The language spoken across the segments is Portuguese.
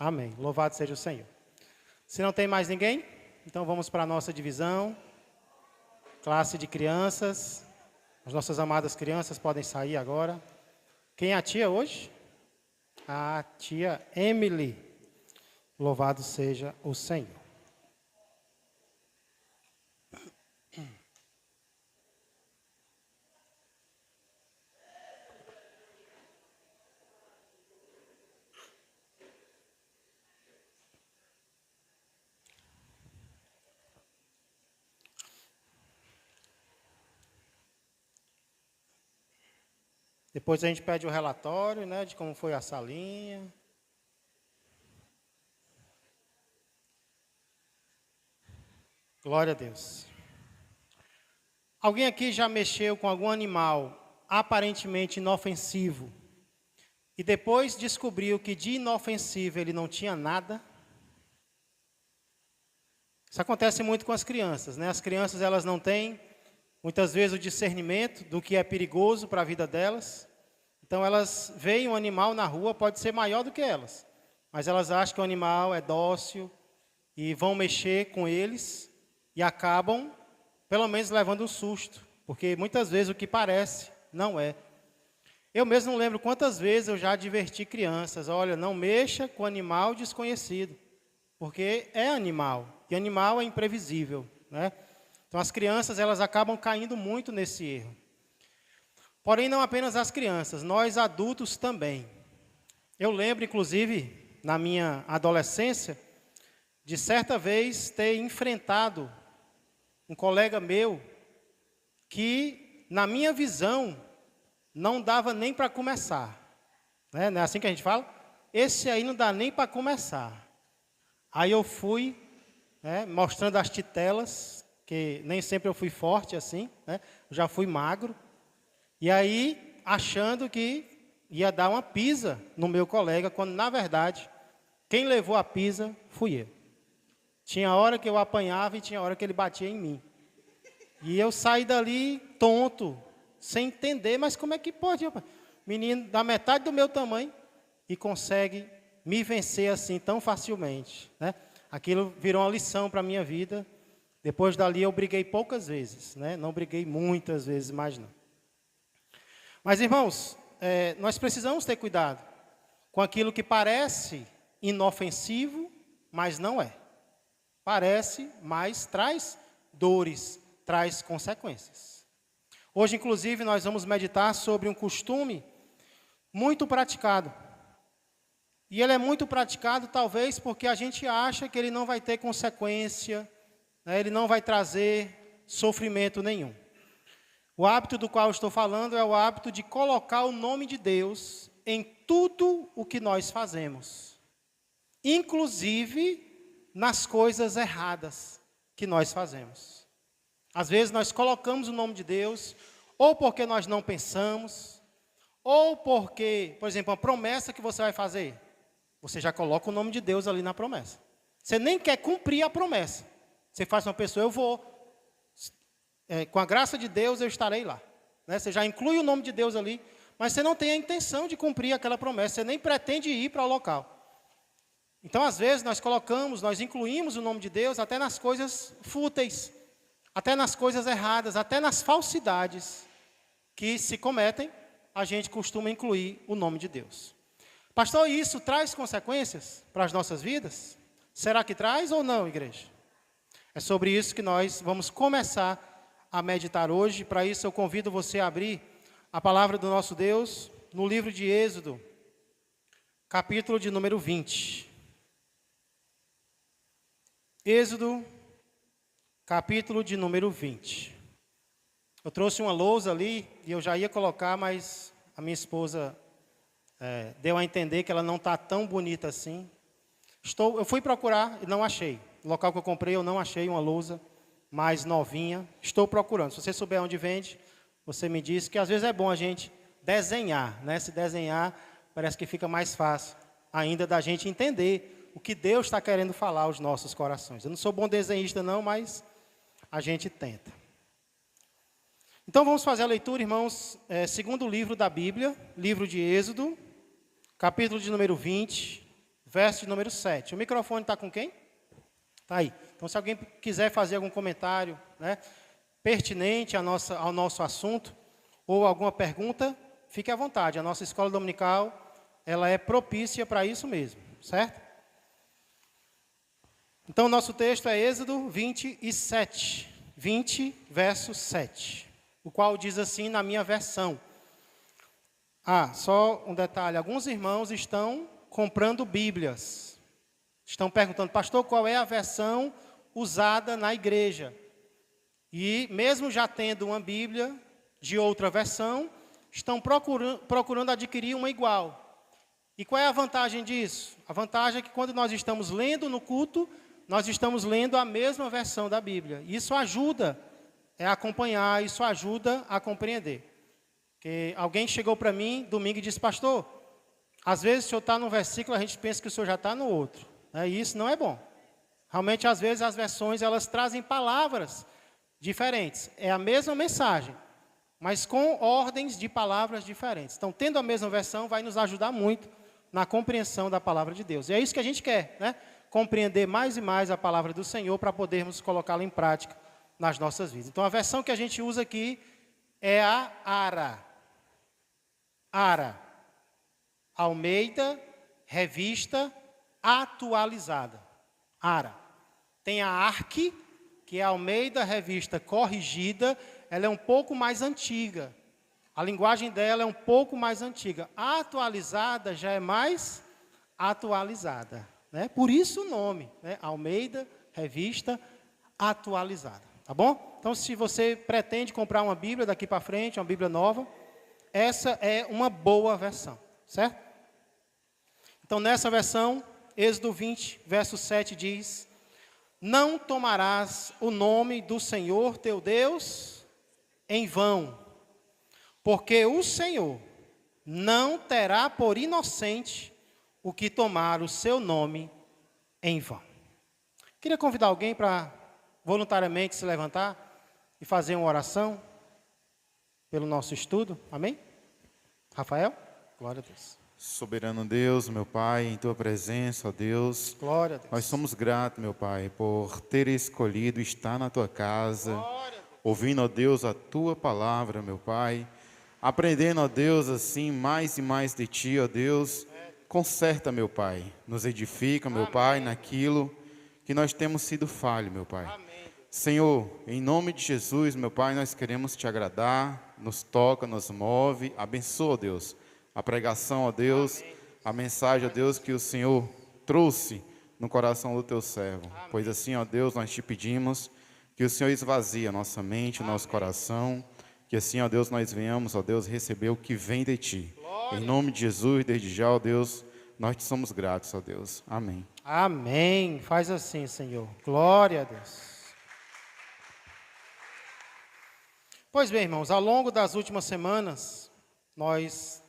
Amém. Louvado seja o Senhor. Se não tem mais ninguém, então vamos para a nossa divisão. Classe de crianças. As nossas amadas crianças podem sair agora. Quem é a tia hoje? A tia Emily. Louvado seja o Senhor. Depois a gente pede o relatório, né, de como foi a salinha. Glória a Deus. Alguém aqui já mexeu com algum animal aparentemente inofensivo e depois descobriu que de inofensivo ele não tinha nada? Isso acontece muito com as crianças, né? As crianças, elas não têm muitas vezes o discernimento do que é perigoso para a vida delas. Então elas veem um animal na rua, pode ser maior do que elas, mas elas acham que o animal é dócil e vão mexer com eles e acabam, pelo menos, levando um susto, porque muitas vezes o que parece não é. Eu mesmo não lembro quantas vezes eu já adverti crianças: olha, não mexa com animal desconhecido, porque é animal, e animal é imprevisível, né? Então as crianças, elas acabam caindo muito nesse erro. Porém, não apenas as crianças, nós adultos também. Eu lembro, inclusive, na minha adolescência, de certa vez ter enfrentado um colega meu que, na minha visão, não dava nem para começar. Né? Não é assim que a gente fala? Esse aí não dá nem para começar. Aí eu fui, né, mostrando as titelas, que nem sempre eu fui forte assim, né? Já fui magro. E aí, achando que ia dar uma pisa no meu colega, quando, na verdade, quem levou a pisa fui eu. Tinha hora que eu apanhava e tinha hora que ele batia em mim. E eu saí dali tonto, sem entender, mas como é que pode? Menino da metade do meu tamanho e consegue me vencer assim tão facilmente, né? Aquilo virou uma lição para a minha vida. Depois dali eu briguei poucas vezes, né? Não briguei muitas vezes mais não. Mas, irmãos, nós precisamos ter cuidado com aquilo que parece inofensivo, mas não é. Parece, mas traz dores, traz consequências. Hoje, inclusive, nós vamos meditar sobre um costume muito praticado. E ele é muito praticado, talvez, porque a gente acha que ele não vai ter consequência, né? Ele não vai trazer sofrimento nenhum. O hábito do qual eu estou falando é o hábito de colocar o nome de Deus em tudo o que nós fazemos, inclusive nas coisas erradas que nós fazemos. Às vezes nós colocamos o nome de Deus, ou porque nós não pensamos, ou porque, por exemplo, uma promessa que você vai fazer, você já coloca o nome de Deus ali na promessa. Você nem quer cumprir a promessa. Você faz uma pessoa: eu vou, com a graça de Deus eu estarei lá. Né? Você já inclui o nome de Deus ali, mas você não tem a intenção de cumprir aquela promessa, você nem pretende ir para o local. Então, às vezes, nós incluímos o nome de Deus até nas coisas fúteis, até nas coisas erradas, até nas falsidades que se cometem, a gente costuma incluir o nome de Deus. Pastor, isso traz consequências para as nossas vidas? Será que traz ou não, igreja? É sobre isso que nós vamos começar a meditar hoje. Para isso, eu convido você a abrir a palavra do nosso Deus no livro de Êxodo, capítulo de número 20. Êxodo, capítulo de número 20. Eu trouxe uma lousa ali e eu já ia colocar, mas a minha esposa deu a entender que ela não está tão bonita assim. Eu fui procurar e não achei. No local que eu comprei, eu não achei uma lousa mais novinha. Estou procurando. Se você souber onde vende, você me diz, que às vezes é bom a gente desenhar, né? Se desenhar, parece que fica mais fácil ainda da gente entender o que Deus está querendo falar aos nossos corações. Eu não sou bom desenhista não, mas a gente tenta. Então vamos fazer a leitura, irmãos, segundo livro da Bíblia, livro de Êxodo, capítulo de número 20, verso de número 7. O microfone está com quem? Está aí. Então, se alguém quiser fazer algum comentário, né, pertinente ao nosso assunto, ou alguma pergunta, fique à vontade. A nossa escola dominical, ela é propícia para isso mesmo, certo? Então, o nosso texto é Êxodo 27, 20, verso 7, o qual diz assim na minha versão. Só um detalhe, alguns irmãos estão comprando Bíblias. Estão perguntando, pastor, qual é a versão usada na igreja? E mesmo já tendo uma Bíblia de outra versão, estão procurando adquirir uma igual. E qual é a vantagem disso? A vantagem é que quando nós estamos lendo no culto, nós estamos lendo a mesma versão da Bíblia. Isso ajuda a acompanhar, isso ajuda a compreender. Porque alguém chegou para mim domingo e disse, pastor, às vezes o senhor está num versículo, a gente pensa que o senhor já está no outro. E isso não é bom. Realmente, às vezes, as versões, elas trazem palavras diferentes. É a mesma mensagem, mas com ordens de palavras diferentes. Então, tendo a mesma versão, vai nos ajudar muito na compreensão da palavra de Deus. E é isso que a gente quer, né? Compreender mais e mais a palavra do Senhor para podermos colocá-la em prática nas nossas vidas. Então, a versão que a gente usa aqui é a ARA. Almeida, Revista Atualizada. ARA. Tem a ARC, que é a Almeida Revista Corrigida. Ela é um pouco mais antiga. A linguagem dela é um pouco mais antiga. A atualizada já é mais atualizada. Né? Por isso o nome, né? Almeida Revista Atualizada. Tá bom? Então, se você pretende comprar uma Bíblia daqui para frente, uma Bíblia nova, essa é uma boa versão, certo? Então, nessa versão, Êxodo 20, verso 7 diz, não tomarás o nome do Senhor teu Deus em vão, porque o Senhor não terá por inocente o que tomar o seu nome em vão. Queria convidar alguém para voluntariamente se levantar e fazer uma oração pelo nosso estudo. Amém? Rafael? Glória a Deus. Soberano Deus, meu Pai, em Tua presença, ó Deus, Glória a Deus. nós somos gratos, meu Pai, por ter escolhido estar na Tua casa, ouvindo, ó Deus, a Tua palavra, meu Pai, aprendendo, ó Deus, assim, mais e mais de Ti, ó Deus, conserta, meu Pai, nos edifica, meu Pai, naquilo que nós temos sido falho, meu Pai. Amém. Senhor, em nome de Jesus, meu Pai, nós queremos Te agradar, nos toca, nos move, abençoa, Deus, a pregação, ó Deus, a mensagem, ó Deus, que o Senhor trouxe no coração do Teu servo. Pois assim, ó Deus, nós Te pedimos que o Senhor esvazie a nossa mente, o nosso coração, que assim, ó Deus, nós venhamos, ó Deus, receber o que vem de Ti. Em nome de Jesus, desde já, ó Deus, nós Te somos gratos, ó Deus. Amém. Amém. Faz assim, Senhor. Glória a Deus. Pois bem, irmãos, ao longo das últimas semanas, nós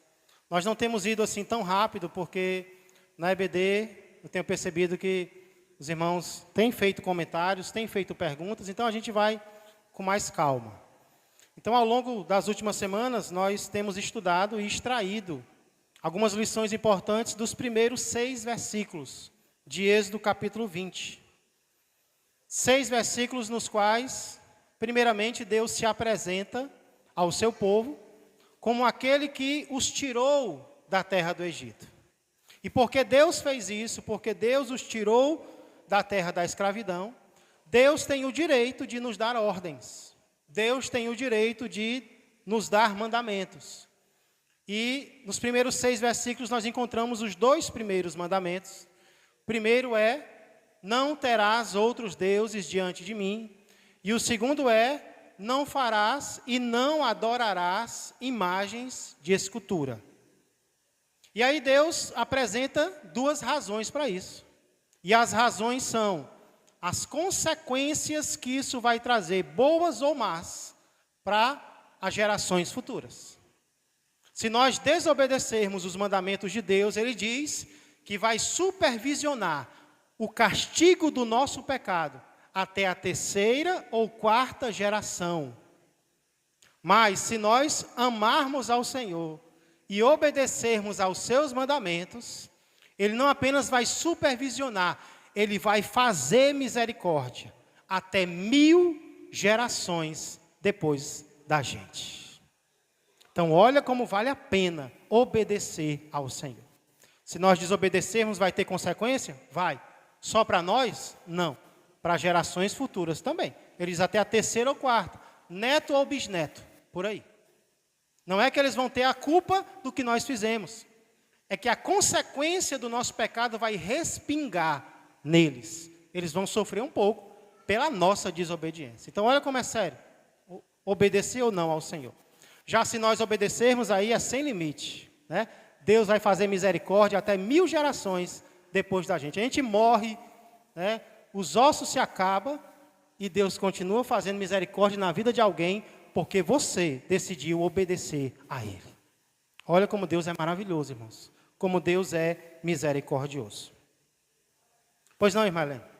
não temos ido assim tão rápido, porque na EBD eu tenho percebido que os irmãos têm feito comentários, têm feito perguntas, então a gente vai com mais calma. Então, ao longo das últimas semanas, nós temos estudado e extraído algumas lições importantes dos primeiros 6 versículos de Êxodo capítulo 20. 6 versículos nos quais, primeiramente, Deus se apresenta ao seu povo como aquele que os tirou da terra do Egito. E porque Deus fez isso, porque Deus os tirou da terra da escravidão, Deus tem o direito de nos dar ordens. Deus tem o direito de nos dar mandamentos. E nos primeiros 6 versículos nós encontramos os 2 primeiros mandamentos. O primeiro é, não terás outros deuses diante de mim. E o segundo é, não farás e não adorarás imagens de escultura. E aí Deus apresenta 2 razões para isso. E as razões são as consequências que isso vai trazer, boas ou más, para as gerações futuras. Se nós desobedecermos os mandamentos de Deus, Ele diz que vai supervisionar o castigo do nosso pecado até a 3ª ou 4ª geração. Mas se nós amarmos ao Senhor e obedecermos aos seus mandamentos, Ele não apenas vai supervisionar, ele vai fazer misericórdia até 1000 gerações depois da gente. Então, olha como vale a pena obedecer ao Senhor. Se nós desobedecermos, vai ter consequência? Vai. Só para nós? Não. Para gerações futuras também. Eles até a terceira ou quarta, neto ou bisneto, por aí. Não é que eles vão ter a culpa do que nós fizemos. É que a consequência do nosso pecado vai respingar neles. Eles vão sofrer um pouco pela nossa desobediência. Então, olha como é sério. Obedecer ou não ao Senhor. Já se nós obedecermos, aí é sem limite, né? Deus vai fazer misericórdia até 1000 gerações depois da gente. A gente morre, né? Os ossos se acabam e Deus continua fazendo misericórdia na vida de alguém porque você decidiu obedecer a Ele. Olha como Deus é maravilhoso, irmãos. Como Deus é misericordioso. Pois não, irmã Helena?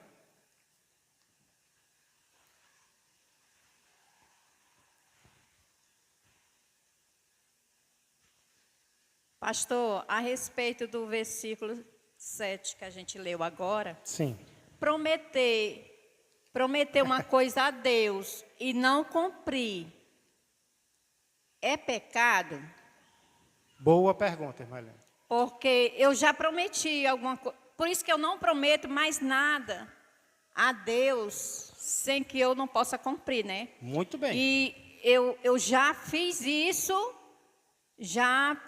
Pastor, a respeito do versículo 7 que a gente leu agora. Sim. Prometer uma coisa a Deus e não cumprir é pecado? Boa pergunta, irmã Helena. Porque eu já prometi alguma coisa. Por isso que eu não prometo mais nada a Deus sem que eu não possa cumprir, né? Muito bem. E eu já fiz isso, já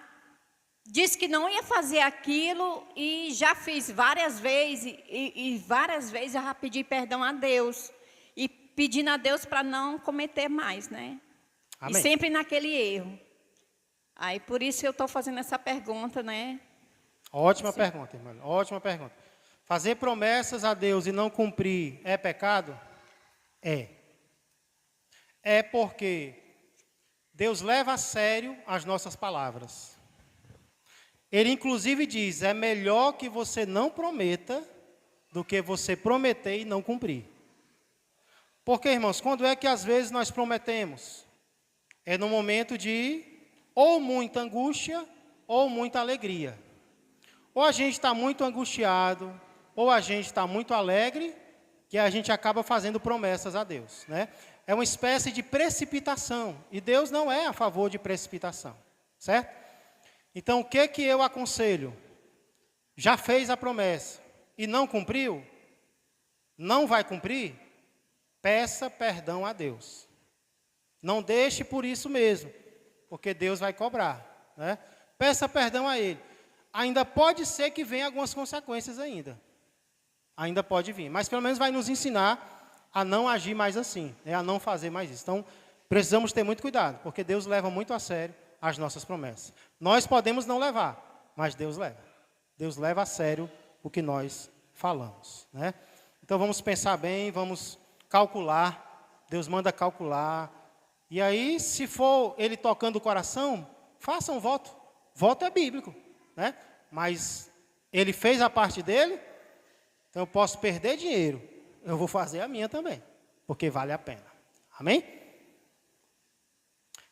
disse que não ia fazer aquilo e já fiz várias vezes. E várias vezes eu já pedi perdão a Deus. E pedindo a Deus para não cometer mais, né? Amém. E sempre naquele erro. Aí por isso eu estou fazendo essa pergunta, né? Ótima pergunta, irmã. Ótima pergunta. Fazer promessas a Deus e não cumprir é pecado? É. É porque Deus leva a sério as nossas palavras. Ele inclusive diz, é melhor que você não prometa do que você prometer e não cumprir. Porque, irmãos, quando é que às vezes nós prometemos? É no momento de ou muita angústia ou muita alegria. Ou a gente está muito angustiado, ou a gente está muito alegre, que a gente acaba fazendo promessas a Deus, né? É uma espécie de precipitação, e Deus não é a favor de precipitação, certo? Então, o que eu aconselho? Já fez a promessa e não cumpriu? Não vai cumprir? Peça perdão a Deus. Não deixe por isso mesmo, porque Deus vai cobrar, né? Peça perdão a Ele. Ainda pode ser que venha algumas consequências ainda. Ainda pode vir, mas pelo menos vai nos ensinar a não agir mais assim, né? A não fazer mais isso. Então, precisamos ter muito cuidado, porque Deus leva muito a sério as nossas promessas. Nós podemos não levar, mas Deus leva. Deus leva a sério o que nós falamos, né? Então vamos pensar bem, vamos calcular. Deus manda calcular. E aí, se for Ele tocando o coração, faça um voto. Voto é bíblico, né? Mas Ele fez a parte dele, então eu posso perder dinheiro. Eu vou fazer a minha também, porque vale a pena. Amém?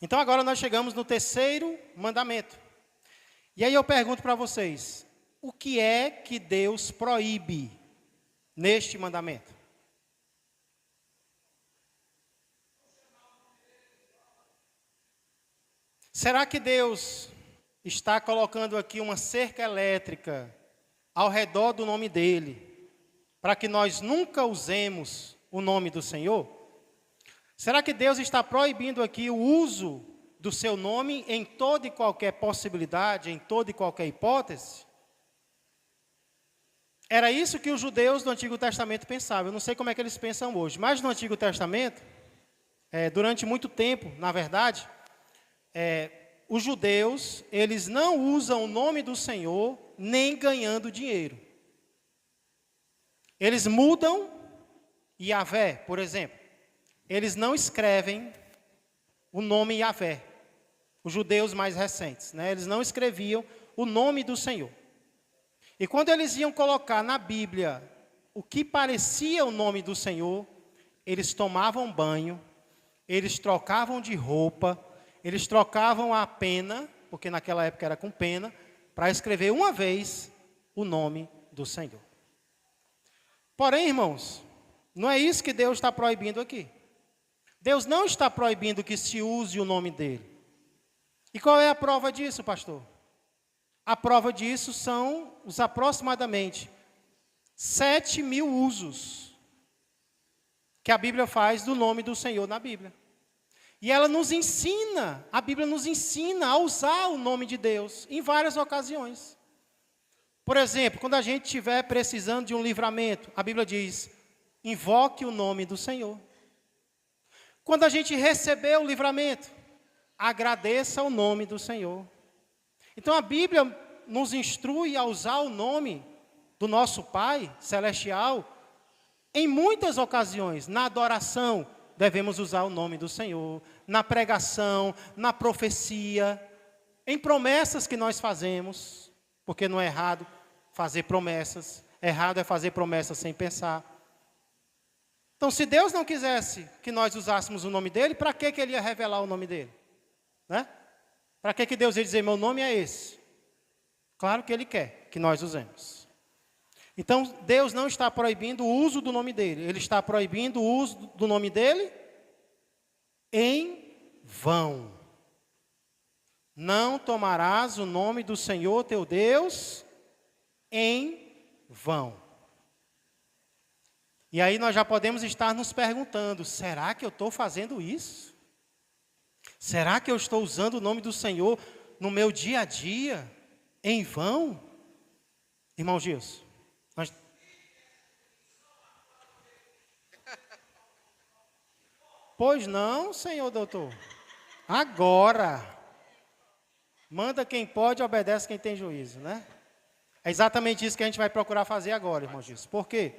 Então agora nós chegamos no terceiro mandamento. E aí eu pergunto para vocês, o que é que Deus proíbe neste mandamento? Será que Deus está colocando aqui uma cerca elétrica ao redor do nome dele, para que nós nunca usemos o nome do Senhor? Será que Deus está proibindo aqui o uso do seu nome em toda e qualquer possibilidade, em toda e qualquer hipótese? Era isso que os judeus do Antigo Testamento pensavam. Eu não sei como é que eles pensam hoje, mas no Antigo Testamento, durante muito tempo, na verdade, os judeus, eles não usam o nome do Senhor nem ganhando dinheiro. Eles mudam Yahvé, por exemplo. Eles não escrevem o nome Yahvé. Os judeus mais recentes, né? Eles não escreviam o nome do Senhor. E quando eles iam colocar na Bíblia o que parecia o nome do Senhor, eles tomavam banho, eles trocavam de roupa, eles trocavam a pena, porque naquela época era com pena, para escrever uma vez o nome do Senhor. Porém, irmãos, não é isso que Deus está proibindo aqui. Deus não está proibindo que se use o nome dele. E qual é a prova disso, pastor? A prova disso são os aproximadamente 7.000 usos que a Bíblia faz do nome do Senhor na Bíblia. E ela nos ensina, a Bíblia nos ensina a usar o nome de Deus em várias ocasiões. Por exemplo, quando a gente estiver precisando de um livramento, a Bíblia diz, invoque o nome do Senhor. Quando a gente receber o livramento, agradeça o nome do Senhor. Então a Bíblia nos instrui a usar o nome do nosso Pai Celestial em muitas ocasiões. Na adoração, devemos usar o nome do Senhor. Na pregação, na profecia, em promessas que nós fazemos, porque não é errado fazer promessas. Errado é fazer promessas sem pensar. Então, se Deus não quisesse que nós usássemos o nome dele, para que ele ia revelar o nome dele? Né? Para que Deus ia dizer, meu nome é esse? Claro que ele quer que nós usemos. Então, Deus não está proibindo o uso do nome dele. Ele está proibindo o uso do nome dele em vão. Não tomarás o nome do Senhor teu Deus em vão. E aí nós já podemos estar nos perguntando, será que eu estou fazendo isso? Será que eu estou usando o nome do Senhor no meu dia a dia, em vão? Irmão Gilson, Pois não, senhor doutor. Agora. Manda quem pode, obedece quem tem juízo, né? É exatamente isso que a gente vai procurar fazer agora, irmão Gilson. Por quê?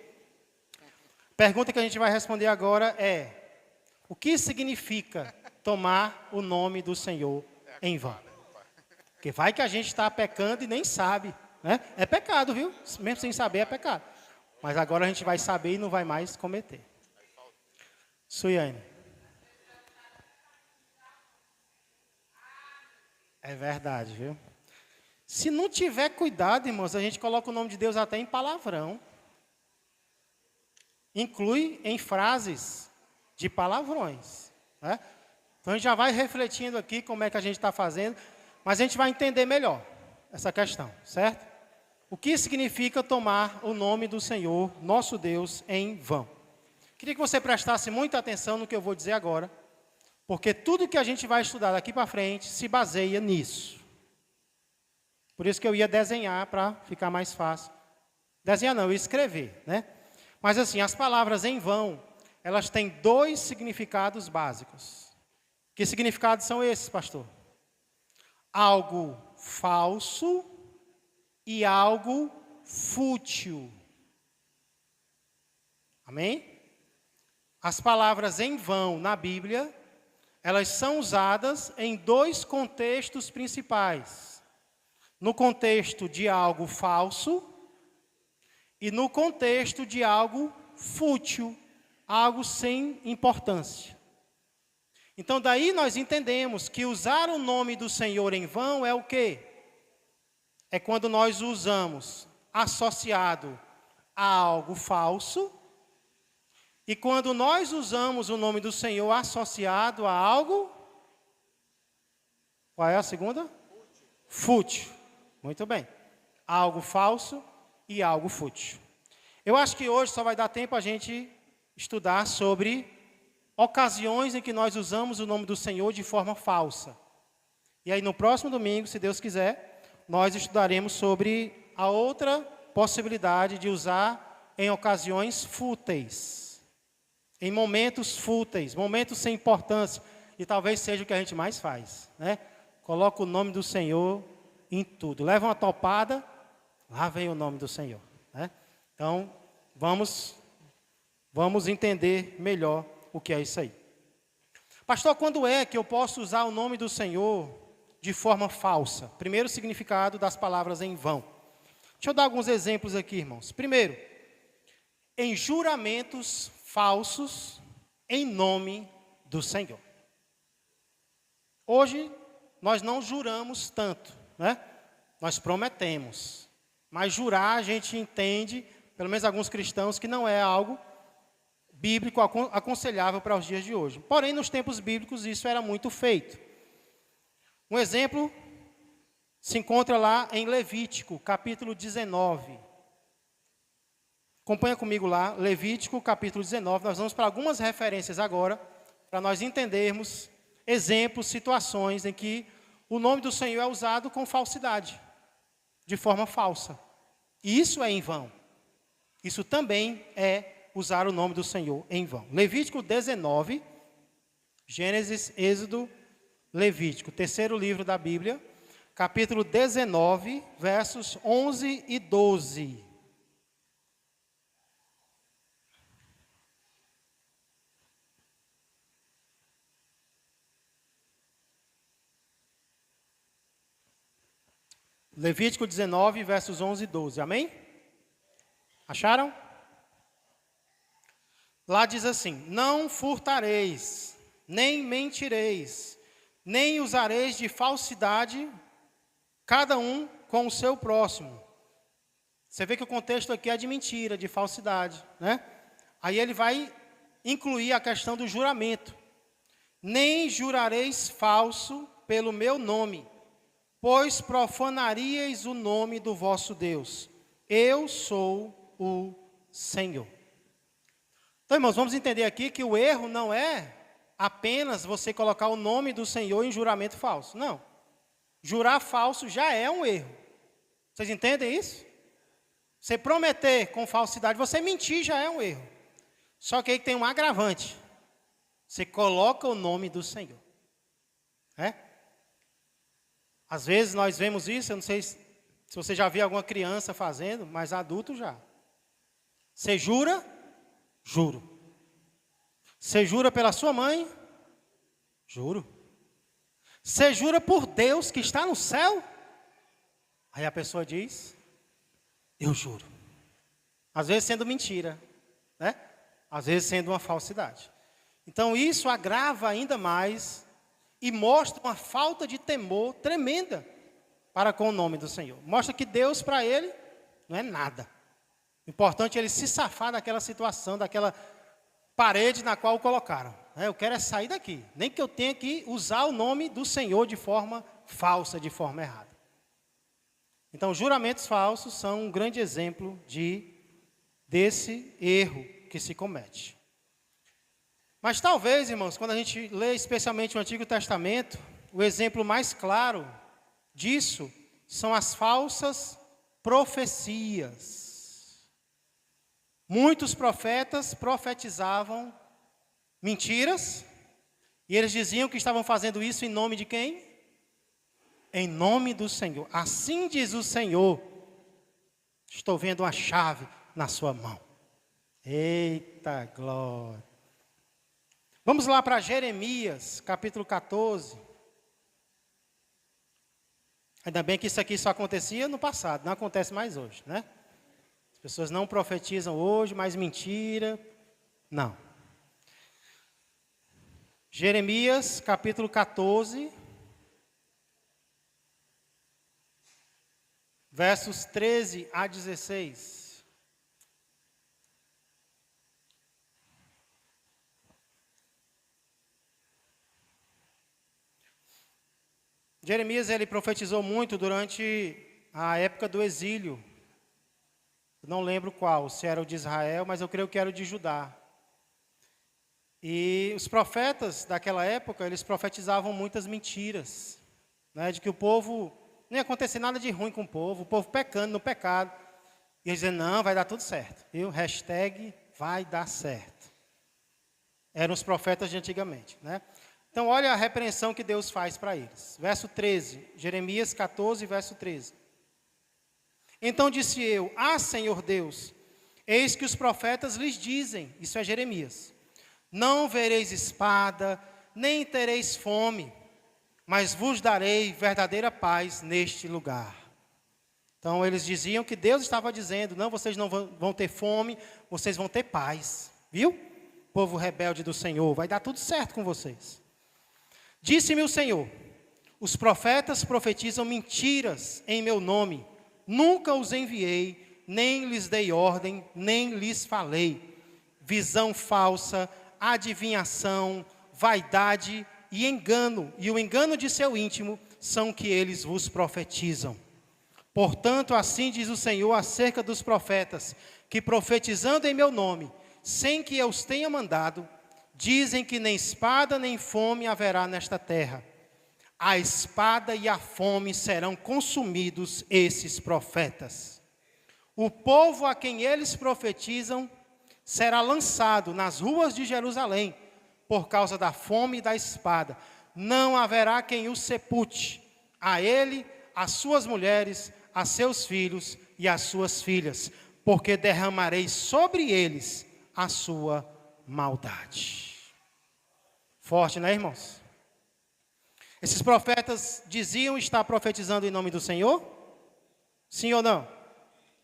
A pergunta que a gente vai responder agora é: o que significa tomar o nome do Senhor em vão? Porque vai que a gente está pecando e nem sabe, né? É pecado, viu? Mesmo sem saber é pecado. Mas agora a gente vai saber e não vai mais cometer. Suiane. É verdade, viu? Se não tiver cuidado, irmãos, a gente coloca o nome de Deus até em palavrão. Inclui em frases de palavrões, né? Então a gente já vai refletindo aqui como é que a gente está fazendo, mas a gente vai entender melhor essa questão, certo? O que significa tomar o nome do Senhor, nosso Deus, em vão? Queria que você prestasse muita atenção no que eu vou dizer agora, porque tudo que a gente vai estudar daqui para frente se baseia nisso. Por isso que eu ia desenhar para ficar mais fácil. Desenhar não, eu ia escrever, né? Mas assim, as palavras em vão, elas têm dois significados básicos. Que significados são esses, pastor? Algo falso e algo fútil. Amém? As palavras em vão na Bíblia, elas são usadas em dois contextos principais. No contexto de algo falso e no contexto de algo fútil, algo sem importância. Então, daí nós entendemos que usar o nome do Senhor em vão é o quê? É quando nós o usamos associado a algo falso, e quando nós usamos o nome do Senhor associado a algo... Qual é a segunda? Fútil. Muito bem. Algo falso e algo fútil. Eu acho que hoje só vai dar tempo a gente estudar sobre ocasiões em que nós usamos o nome do Senhor de forma falsa. E aí no próximo domingo, se Deus quiser, nós estudaremos sobre a outra possibilidade de usar em ocasiões fúteis. Em momentos fúteis, momentos sem importância. E talvez seja o que a gente mais faz, né? Coloca o nome do Senhor em tudo. Leva uma topada, lá vem o nome do Senhor, né? Então, vamos entender melhor o que é isso aí. Pastor, quando é que eu posso usar o nome do Senhor de forma falsa? Primeiro significado das palavras em vão. Deixa eu dar alguns exemplos aqui, irmãos. Primeiro, em juramentos falsos em nome do Senhor. Hoje, nós não juramos tanto, né? Nós prometemos. Mas jurar a gente entende, pelo menos alguns cristãos, que não é algo bíblico aconselhável para os dias de hoje. Porém, nos tempos bíblicos isso era muito feito. Um exemplo se encontra lá em Levítico, capítulo 19. Acompanha comigo lá, Levítico, capítulo 19. Nós vamos para algumas referências agora, para nós entendermos exemplos, situações em que o nome do Senhor é usado com falsidade, de forma falsa. E isso é em vão. Isso também é usar o nome do Senhor em vão. Levítico 19, Gênesis, Êxodo, Levítico, terceiro livro da Bíblia, capítulo 19, versos 11 e 12. Levítico 19, versos 11 e 12. Amém? Acharam? Lá diz assim: não furtareis, nem mentireis, nem usareis de falsidade, cada um com o seu próximo. Você vê que o contexto aqui é de mentira, de falsidade, né? Aí ele vai incluir a questão do juramento. Nem jurareis falso pelo meu nome, pois profanaríeis o nome do vosso Deus. Eu sou o Senhor. Então, irmãos, vamos entender aqui que o erro não é apenas você colocar o nome do Senhor em juramento falso. Não. Jurar falso já é um erro. Vocês entendem isso? Você prometer com falsidade, você mentir já é um erro. Só que aí tem um agravante. Você coloca o nome do Senhor. É? Às vezes nós vemos isso, eu não sei se você já viu alguma criança fazendo, mas adulto já. Você jura? Juro. Você jura pela sua mãe? Juro. Você jura por Deus que está no céu? Aí a pessoa diz: eu juro. Às vezes sendo mentira, né? Às vezes sendo uma falsidade. Então isso agrava ainda mais e mostra uma falta de temor tremenda para com o nome do Senhor. Mostra que Deus para ele não é nada. O importante é ele se safar daquela situação, daquela parede na qual o colocaram. Eu quero é sair daqui. Nem que eu tenha que usar o nome do Senhor de forma falsa, de forma errada. Então, juramentos falsos são um grande exemplo desse erro que se comete. Mas talvez, irmãos, quando a gente lê especialmente o Antigo Testamento, o exemplo mais claro disso são as falsas profecias. Muitos profetas profetizavam mentiras, e eles diziam que estavam fazendo isso em nome de quem? Em nome do Senhor. Assim diz o Senhor: estou vendo uma chave na sua mão. Eita glória! Vamos lá para Jeremias, capítulo 14. Ainda bem que isso aqui só acontecia no passado, não acontece mais hoje, né? As pessoas não profetizam hoje, mas mentira. Não. Jeremias, capítulo 14, versos 13 a 16. Jeremias, ele profetizou muito durante a época do exílio. Eu não lembro qual, se era o de Israel, mas eu creio que era o de Judá. E os profetas daquela época, eles profetizavam muitas mentiras, né, de que o povo, não ia acontecer nada de ruim com o povo pecando no pecado. E eles diziam: não, vai dar tudo certo. Viu? Hashtag vai dar certo. Eram os profetas de antigamente, né? Então, olha a repreensão que Deus faz para eles. Verso 13, Jeremias 14, verso 13. Então disse eu: ah, Senhor Deus, eis que os profetas lhes dizem, isso é Jeremias, não vereis espada, nem tereis fome, mas vos darei verdadeira paz neste lugar. Então, eles diziam que Deus estava dizendo: não, vocês não vão ter fome, vocês vão ter paz. Viu? Povo rebelde do Senhor, vai dar tudo certo com vocês. Disse-me o Senhor: os profetas profetizam mentiras em meu nome, nunca os enviei, nem lhes dei ordem, nem lhes falei. Visão falsa, adivinhação, vaidade e engano, e o engano de seu íntimo são que eles vos profetizam. Portanto, assim diz o Senhor acerca dos profetas, que profetizando em meu nome, sem que eu os tenha mandado, dizem que nem espada nem fome haverá nesta terra. A espada e a fome serão consumidos esses profetas. O povo a quem eles profetizam será lançado nas ruas de Jerusalém, por causa da fome e da espada. Não haverá quem o sepulte, a ele, as suas mulheres, a seus filhos e as suas filhas, porque derramarei sobre eles a sua maldade. Forte, né, irmãos? Esses profetas diziam estar profetizando em nome do Senhor? Sim ou não?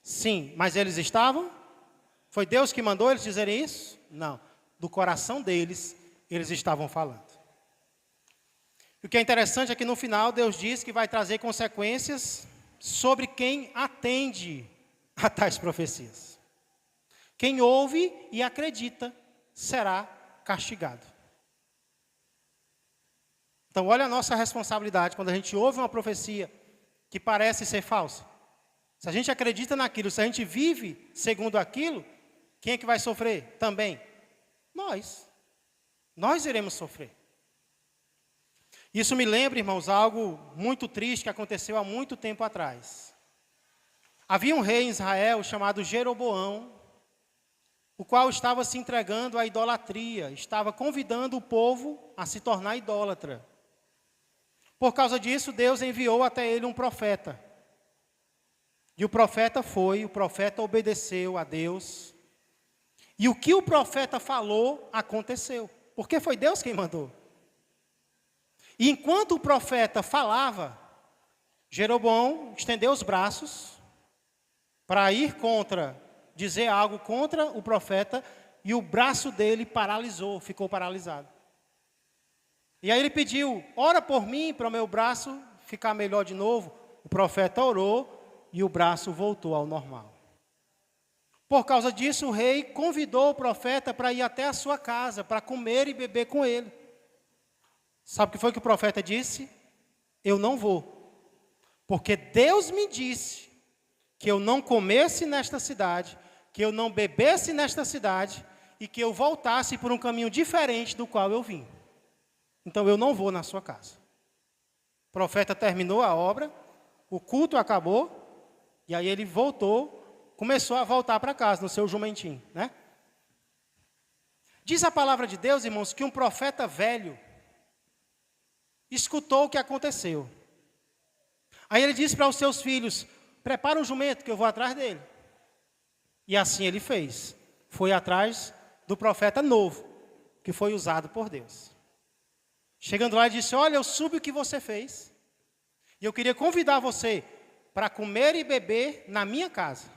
Sim, mas eles estavam? Foi Deus que mandou eles dizerem isso? Não, do coração deles, eles estavam falando. O que é interessante é que no final Deus diz que vai trazer consequências sobre quem atende a tais profecias. Quem ouve e acredita será castigado. Então, olha a nossa responsabilidade quando a gente ouve uma profecia que parece ser falsa. Se a gente acredita naquilo, se a gente vive segundo aquilo, quem é que vai sofrer também? Nós. Nós iremos sofrer. Isso me lembra, irmãos, algo muito triste que aconteceu há muito tempo atrás. Havia um rei em Israel chamado Jeroboão, o qual estava se entregando à idolatria, estava convidando o povo a se tornar idólatra. Por causa disso, Deus enviou até ele um profeta. E o profeta obedeceu a Deus. E o que o profeta falou, aconteceu. Porque foi Deus quem mandou. E enquanto o profeta falava, Jeroboão estendeu os braços para ir dizer algo contra o profeta, e o braço dele paralisou, ficou paralisado. E aí ele pediu, ora por mim, para o meu braço ficar melhor de novo. O profeta orou e o braço voltou ao normal. Por causa disso, o rei convidou o profeta para ir até a sua casa, para comer e beber com ele. Sabe o que foi que o profeta disse? Eu não vou, porque Deus me disse que eu não comesse nesta cidade, que eu não bebesse nesta cidade e que eu voltasse por um caminho diferente do qual eu vim. Então eu não vou na sua casa. O profeta terminou a obra, o culto acabou, e aí ele começou a voltar para casa, no seu jumentinho, né? Diz a palavra de Deus, irmãos, que um profeta velho escutou o que aconteceu. Aí ele disse para os seus filhos, prepara um jumento que eu vou atrás dele. E assim ele fez. Foi atrás do profeta novo, que foi usado por Deus. Chegando lá, ele disse, olha, eu soube o que você fez. E eu queria convidar você para comer e beber na minha casa.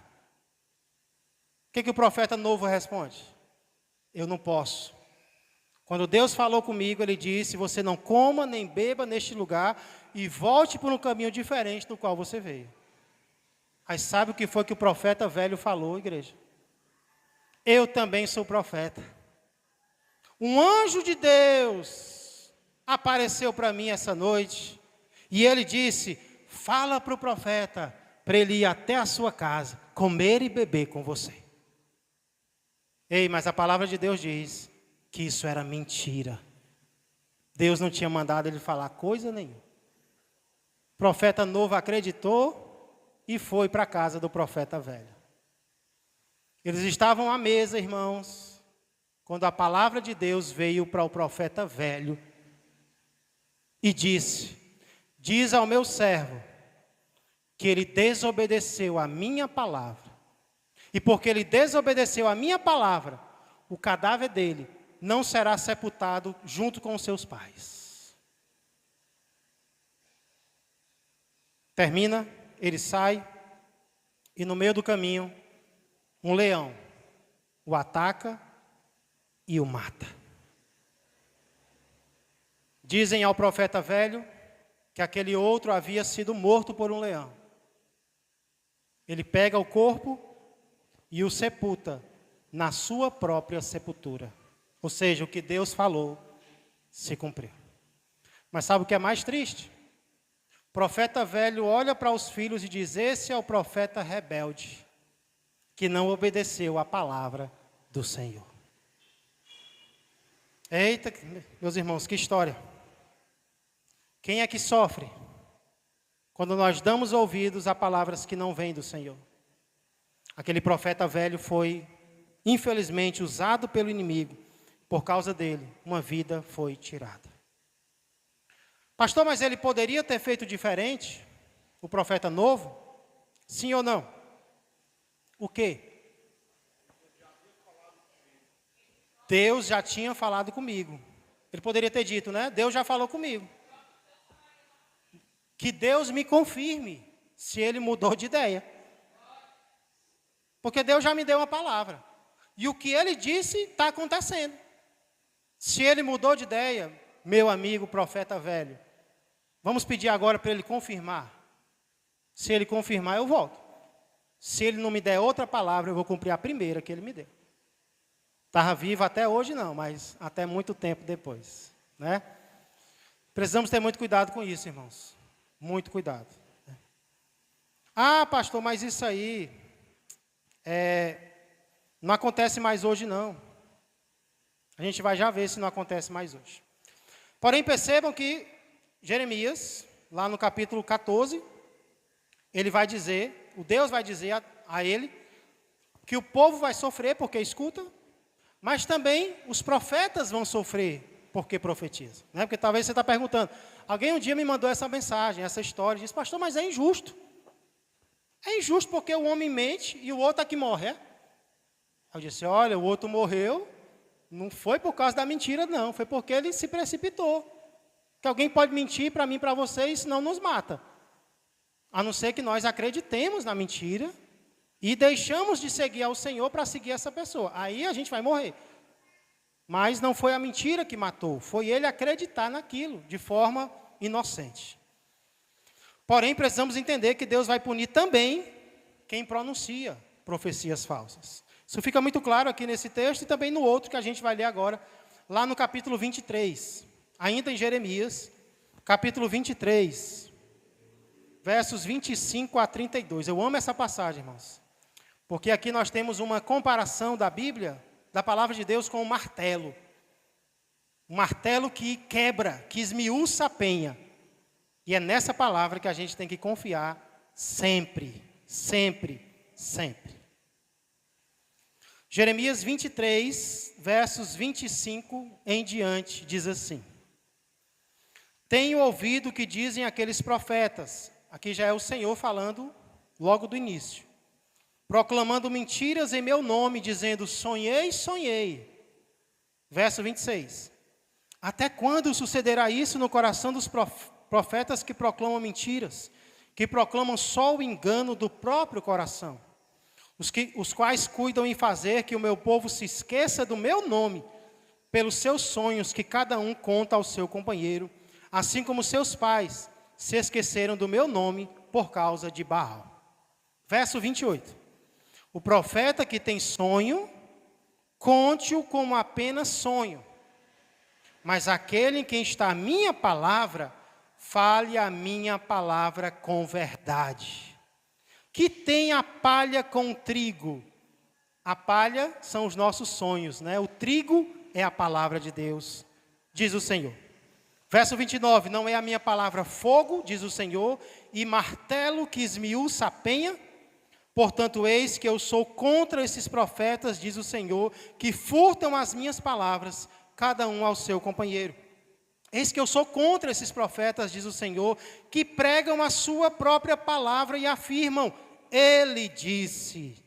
O que o profeta novo responde? Eu não posso. Quando Deus falou comigo, ele disse, você não coma nem beba neste lugar e volte por um caminho diferente do qual você veio. Aí sabe o que foi que o profeta velho falou, igreja? Eu também sou profeta. Um anjo de Deus apareceu para mim essa noite e ele disse, fala para o profeta para ele ir até a sua casa, comer e beber com você. Ei, mas a palavra de Deus diz que isso era mentira. Deus não tinha mandado ele falar coisa nenhuma. O profeta novo acreditou e foi para a casa do profeta velho. Eles estavam à mesa, irmãos, quando a palavra de Deus veio para o profeta velho e disse, diz ao meu servo que ele desobedeceu a minha palavra. E porque ele desobedeceu a minha palavra, o cadáver dele não será sepultado junto com os seus pais. Termina, ele sai, e no meio do caminho, um leão o ataca e o mata. Dizem ao profeta velho que aquele outro havia sido morto por um leão. Ele pega o corpo e o sepulta na sua própria sepultura. Ou seja, o que Deus falou se cumpriu. Mas sabe o que é mais triste? O profeta velho olha para os filhos e diz: esse é o profeta rebelde, que não obedeceu à palavra do Senhor. Eita, meus irmãos, que história. Quem é que sofre quando nós damos ouvidos a palavras que não vêm do Senhor? Aquele profeta velho foi, infelizmente, usado pelo inimigo. Por causa dele, uma vida foi tirada. Pastor, mas ele poderia ter feito diferente? O profeta novo? Sim ou não? O quê? Deus já tinha falado comigo. Ele poderia ter dito, né? Deus já falou comigo. Que Deus me confirme se ele mudou de ideia. Porque Deus já me deu uma palavra. E o que ele disse está acontecendo. Se ele mudou de ideia, meu amigo profeta velho, vamos pedir agora para ele confirmar. Se ele confirmar, eu volto. Se ele não me der outra palavra, eu vou cumprir a primeira que ele me deu. Estava vivo até hoje não, mas até muito tempo depois, né? Precisamos ter muito cuidado com isso, irmãos. Muito cuidado. Ah, pastor, mas isso aí não acontece mais hoje não. A gente vai já ver se não acontece mais hoje. Porém, percebam que Jeremias, lá no capítulo 14, ele vai dizer, o Deus vai dizer a ele, que o povo vai sofrer porque escuta, mas também os profetas vão sofrer porque profetizam. Né? Porque talvez você está perguntando, alguém um dia me mandou essa mensagem, essa história, e disse, pastor, mas é injusto. É injusto porque o homem mente e o outro é que morre, é? Eu disse, olha, o outro morreu, não foi por causa da mentira, não. Foi porque ele se precipitou. Que alguém pode mentir para mim e para vocês, senão nos mata. A não ser que nós acreditemos na mentira e deixamos de seguir ao Senhor para seguir essa pessoa. Aí a gente vai morrer. Mas não foi a mentira que matou. Foi ele acreditar naquilo de forma inocente. Porém, precisamos entender que Deus vai punir também quem pronuncia profecias falsas. Isso fica muito claro aqui nesse texto e também no outro que a gente vai ler agora, lá no capítulo 23, ainda em Jeremias, capítulo 23, versos 25 a 32. Eu amo essa passagem, irmãos, porque aqui nós temos uma comparação da Bíblia, da palavra de Deus com um martelo que quebra, que esmiuça a penha. E é nessa palavra que a gente tem que confiar sempre, sempre, sempre. Jeremias 23, versos 25 em diante, diz assim: tenho ouvido o que dizem aqueles profetas, aqui já é o Senhor falando logo do início, proclamando mentiras em meu nome, dizendo, sonhei, sonhei. Verso 26, até quando sucederá isso no coração dos profetas que proclamam mentiras, que proclamam só o engano do próprio coração? Os quais cuidam em fazer que o meu povo se esqueça do meu nome, pelos seus sonhos que cada um conta ao seu companheiro, assim como seus pais se esqueceram do meu nome por causa de Baal. Verso 28. O profeta que tem sonho, conte-o como apenas sonho. Mas aquele em quem está a minha palavra, fale a minha palavra com verdade. Que tem a palha com o trigo? A palha são os nossos sonhos, né? O trigo é a palavra de Deus, diz o Senhor. Verso 29, não é a minha palavra fogo, diz o Senhor, e martelo que esmiuça a penha? Portanto, eis que eu sou contra esses profetas, diz o Senhor, que furtam as minhas palavras, cada um ao seu companheiro. Eis que eu sou contra esses profetas, diz o Senhor, que pregam a sua própria palavra e afirmam, ele disse.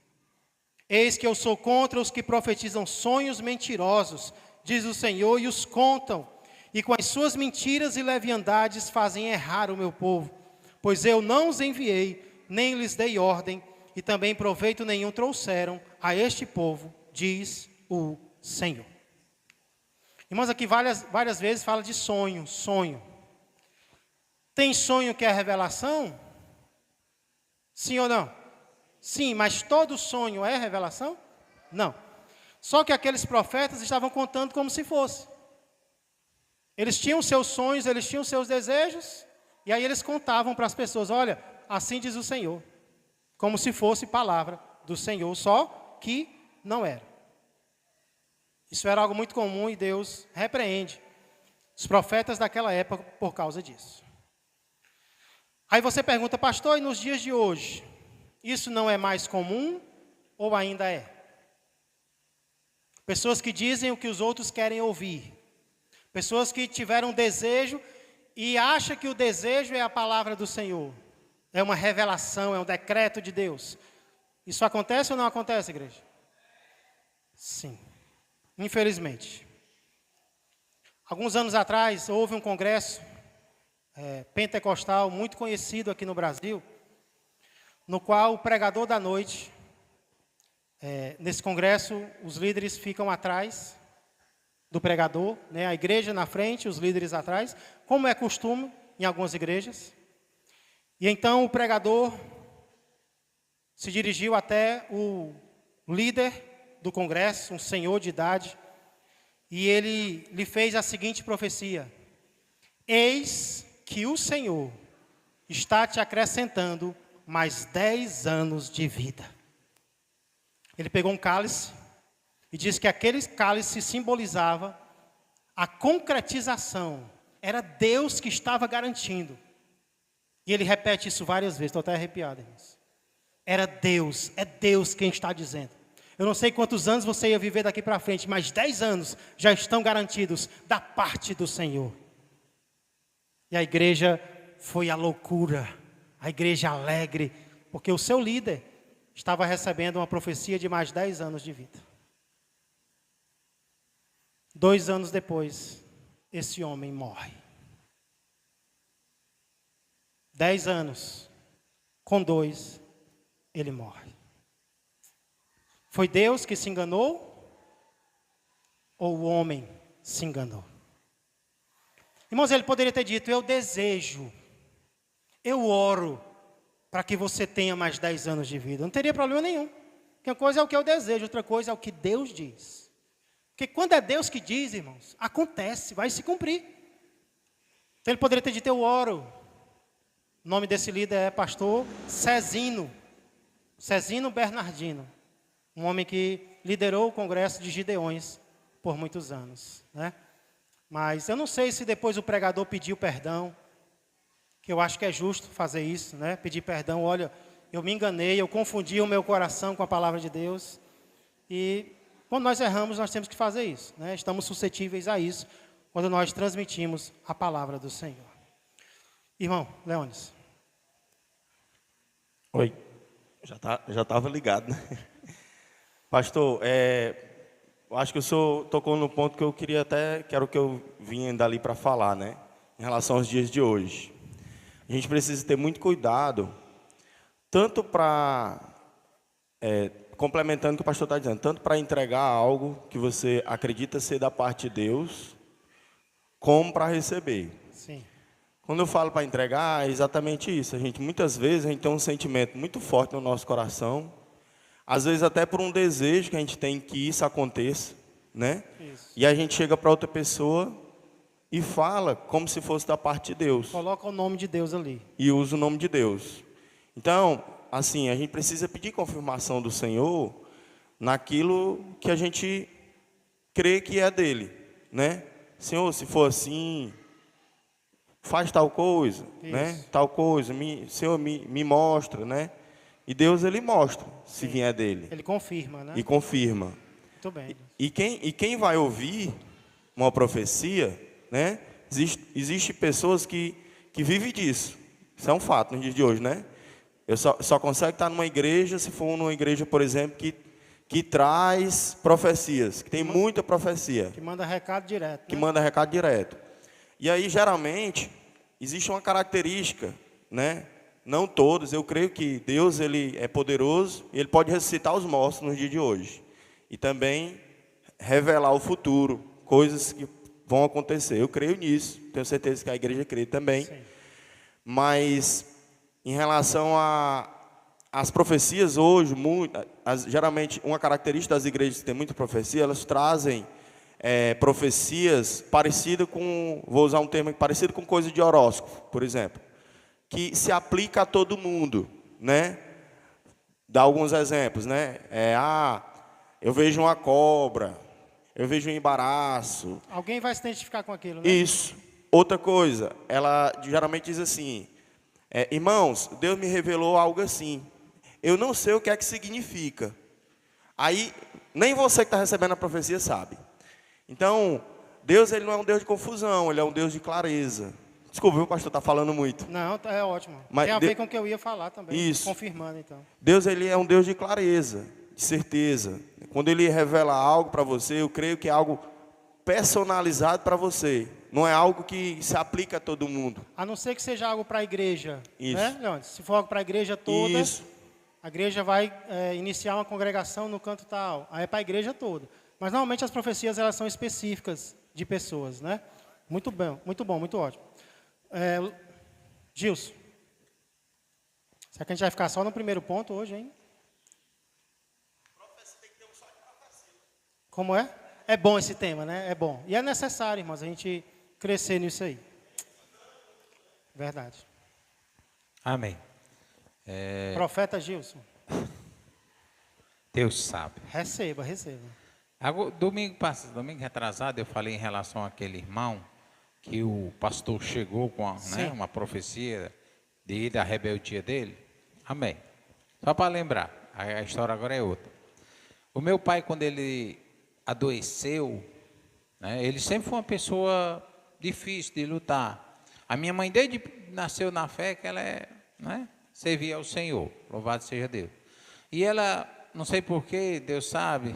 Eis que eu sou contra os que profetizam sonhos mentirosos, diz o Senhor, e os contam, e com as suas mentiras e leviandades fazem errar o meu povo. Pois eu não os enviei, nem lhes dei ordem, e também proveito nenhum trouxeram a este povo, diz o Senhor. Irmãos, aqui várias vezes fala de sonho, sonho. Tem sonho que é revelação? Sim ou não? Sim, mas todo sonho é revelação? Não. Só que aqueles profetas estavam contando como se fosse. Eles tinham seus sonhos, eles tinham seus desejos, e aí eles contavam para as pessoas, olha, assim diz o Senhor. Como se fosse palavra do Senhor, só que não era. Isso era algo muito comum e Deus repreende os profetas daquela época por causa disso. Aí você pergunta, pastor, e nos dias de hoje, isso não é mais comum ou ainda é? Pessoas que dizem o que os outros querem ouvir. Pessoas que tiveram desejo e acham que o desejo é a palavra do Senhor. É uma revelação, é um decreto de Deus. Isso acontece ou não acontece, igreja? Sim. Infelizmente. Alguns anos atrás, houve um congresso pentecostal muito conhecido aqui no Brasil, no qual o pregador da noite, nesse congresso, os líderes ficam atrás do pregador, né, a igreja na frente, os líderes atrás, como é costume em algumas igrejas. E então o pregador se dirigiu até o líder do congresso, um senhor de idade, e ele lhe fez a seguinte profecia: eis que o Senhor está te acrescentando mais 10 anos de vida. Ele pegou um cálice e disse que aquele cálice simbolizava a concretização. Era Deus que estava garantindo. E ele repete isso várias vezes, estou até arrepiado, irmãos. Era Deus, é Deus quem está dizendo. Eu não sei quantos anos você ia viver daqui para frente, mas 10 anos já estão garantidos da parte do Senhor. E a igreja foi à loucura, a igreja alegre, porque o seu líder estava recebendo uma profecia de mais 10 anos de vida. 2 anos depois, esse homem morre. 10 anos, com 2, ele morre. Foi Deus que se enganou? Ou o homem se enganou? Irmãos, ele poderia ter dito, eu desejo, eu oro, para que você tenha mais 10 anos de vida. Não teria problema nenhum. Uma coisa é o que eu desejo, outra coisa é o que Deus diz. Porque quando é Deus que diz, irmãos, acontece, vai se cumprir. Então ele poderia ter dito, eu oro. O nome desse líder é pastor Cezino Bernardino. Um homem que liderou o congresso de Gideões por muitos anos, né? Mas eu não sei se depois o pregador pediu perdão, que eu acho que é justo fazer isso, né? Pedir perdão, olha, eu me enganei, eu confundi o meu coração com a palavra de Deus. E quando nós erramos, nós temos que fazer isso, né? Estamos suscetíveis a isso quando nós transmitimos a palavra do Senhor. Irmão, Leones. Oi, já estava ligado, né? Pastor, eu acho que o senhor tocou no ponto que era o que eu vim dali para falar, né? Em relação aos dias de hoje. A gente precisa ter muito cuidado, tanto para, complementando o que o pastor está dizendo, tanto para entregar algo que você acredita ser da parte de Deus, como para receber. Sim. Quando eu falo para entregar, é exatamente isso. Muitas vezes a gente tem um sentimento muito forte no nosso coração, às vezes até por um desejo que a gente tem que isso aconteça, né? Isso. E a gente chega para outra pessoa e fala como se fosse da parte de Deus. Coloca o nome de Deus ali. E usa o nome de Deus. Então, assim, a gente precisa pedir confirmação do Senhor naquilo que a gente crê que é dele, né? Senhor, se for assim, faz tal coisa, né? Tal coisa, Senhor, me mostra, né? E Deus, ele mostra, se vier dele. Ele confirma, né? E confirma. Muito bem. E quem vai ouvir uma profecia, né? Existe pessoas que vivem disso. Isso é um fato nos dias de hoje, né? Eu só consegue estar numa igreja, se for numa igreja, por exemplo, que traz profecias, que tem muita profecia. Que manda recado direto, né? Que manda recado direto. E aí, geralmente, existe uma característica, né? Não todos, eu creio que Deus, ele é poderoso, e ele pode ressuscitar os mortos nos dias de hoje. E também revelar o futuro, coisas que vão acontecer. Eu creio nisso, tenho certeza que a igreja crê também. Sim. Mas, em relação a as profecias hoje, geralmente, uma característica das igrejas que tem muita profecia, elas trazem profecias parecidas com, vou usar um termo parecido com coisa de horóscopo, por exemplo, que se aplica a todo mundo, né? Dá alguns exemplos, né? Eu vejo uma cobra, eu vejo um embaraço. Alguém vai se identificar com aquilo, né? Isso. Outra coisa, ela geralmente diz assim, irmãos, Deus me revelou algo assim. Eu não sei o que é que significa. Aí, nem você que está recebendo a profecia sabe. Então, Deus ele não é um Deus de confusão, Ele é um Deus de clareza. Desculpa, o pastor está falando muito. Não, é ótimo. Mas tem a ver com o que eu ia falar também. Isso. Confirmando, então. Deus ele é um Deus de clareza, de certeza. Quando Ele revela algo para você, eu creio que é algo personalizado para você. Não é algo que se aplica a todo mundo. A não ser que seja algo para a igreja. Isso. Né, Leandro? Se for algo para a igreja toda, Isso. a igreja vai iniciar uma congregação no canto tal. Aí é para a igreja toda. Mas normalmente as profecias elas são específicas de pessoas, né? Muito bom, muito ótimo. Gilson. Será que a gente vai ficar só no primeiro ponto hoje, hein? Como é? É bom esse tema, né? É bom. E é necessário, irmãos, a gente crescer nisso aí. Verdade. Amém. Profeta Gilson. Deus sabe. Receba. Domingo retrasado, eu falei em relação àquele irmão que o pastor chegou com uma profecia da rebeldia dele. Amém. Só para lembrar, a história agora é outra. O meu pai, quando ele adoeceu, né, ele sempre foi uma pessoa difícil de lutar. A minha mãe, desde que nasceu na fé, que ela servia ao Senhor. Louvado seja Deus. E ela, não sei porquê, Deus sabe,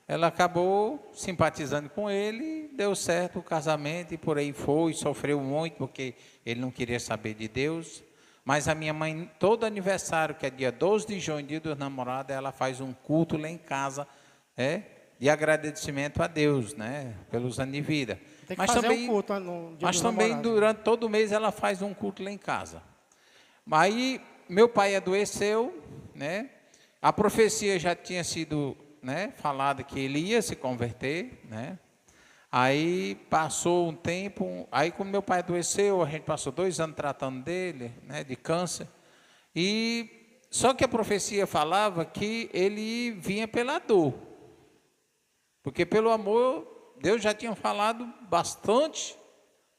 ela acabou simpatizando com ele, deu certo o casamento e por aí foi, sofreu muito porque ele não queria saber de Deus. Mas a minha mãe, todo aniversário, que é dia 12 de junho, dia dos namorados, ela faz um culto lá em casa, de agradecimento a Deus, né, pelos anos de vida. Tem que fazer um culto no dia mas dos também namorados. durante todo mês ela faz um culto lá em casa. Aí meu pai adoeceu, né? A profecia já tinha sido, né, falada que ele ia se converter, né? Aí passou um tempo, aí quando meu pai adoeceu, a gente passou 2 anos tratando dele, né, de câncer. E só que a profecia falava que ele vinha pela dor. Porque pelo amor, Deus já tinha falado bastante.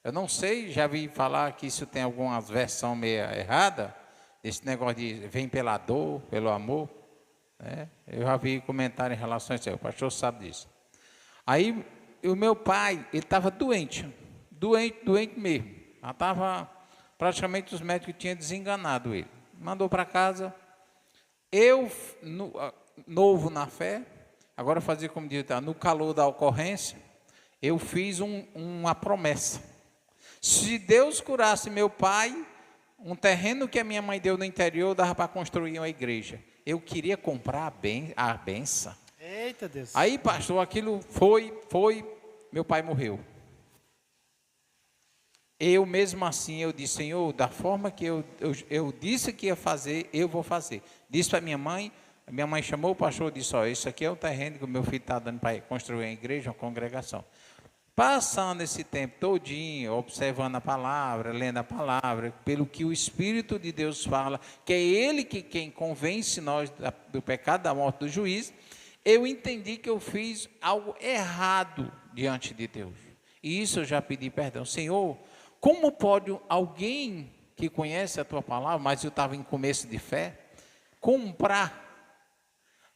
Eu não sei, já vi falar que isso tem alguma versão meio errada, esse negócio de vem pela dor, pelo amor. Né? Eu já vi comentário em relação a isso, o pastor sabe disso. Aí, o meu pai, ele estava doente mesmo. Já estava, praticamente os médicos tinham desenganado ele. Mandou para casa. Eu, novo na fé, agora fazia como diz, no calor da ocorrência, eu fiz uma promessa. Se Deus curasse meu pai, um terreno que a minha mãe deu no interior, dava para construir uma igreja. Eu queria comprar a benção. Eita Deus. Aí, pastor, aquilo foi, meu pai morreu. Eu mesmo assim, eu disse, Senhor, da forma que eu disse que ia fazer, eu vou fazer. Disse para minha mãe chamou o pastor e disse, isso aqui é o terreno que o meu filho está dando para construir uma igreja, uma congregação. Passando esse tempo todinho, observando a palavra, lendo a palavra, pelo que o Espírito de Deus fala, que é Ele quem convence nós do pecado, da morte, do juízo, eu entendi que eu fiz algo errado diante de Deus. E isso eu já pedi perdão. Senhor, como pode alguém que conhece a Tua palavra, mas eu estava em começo de fé, comprar,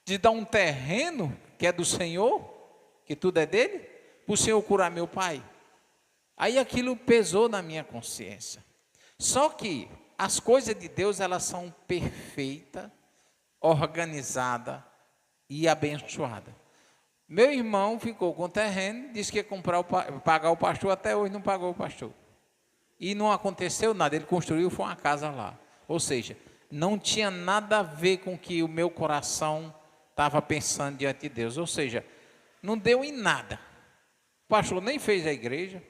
de dar um terreno que é do Senhor, que tudo é dele, para o Senhor curar meu pai? Aí aquilo pesou na minha consciência. Só que as coisas de Deus, elas são perfeitas, organizadas e abençoadas. Meu irmão ficou com o terreno, disse que ia pagar o pastor, até hoje não pagou o pastor. E não aconteceu nada, ele construiu, foi uma casa lá. Ou seja, não tinha nada a ver com o que o meu coração estava pensando diante de Deus. Ou seja, não deu em nada. O pastor nem fez a igreja.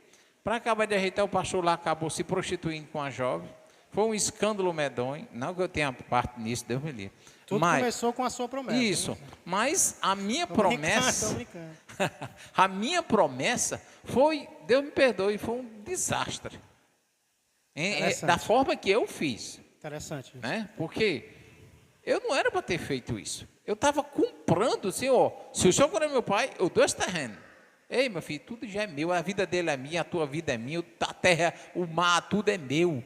Para acabar de ajeitar, o pastor lá acabou se prostituindo com a jovem. Foi um escândalo medonho. Não que eu tenha parte nisso, Deus me livre. Tudo começou com a sua promessa. Isso. Mas a minha Tô promessa, brincando. a minha promessa foi, Deus me perdoe, foi um desastre. Da forma que eu fiz. Interessante. Né? Porque eu não era para ter feito isso. Eu estava comprando, Senhor. Se o Senhor for meu pai, eu dou esse terreno. Ei, meu filho, tudo já é meu. A vida dele é minha, a tua vida é minha, a terra, o mar, tudo é meu.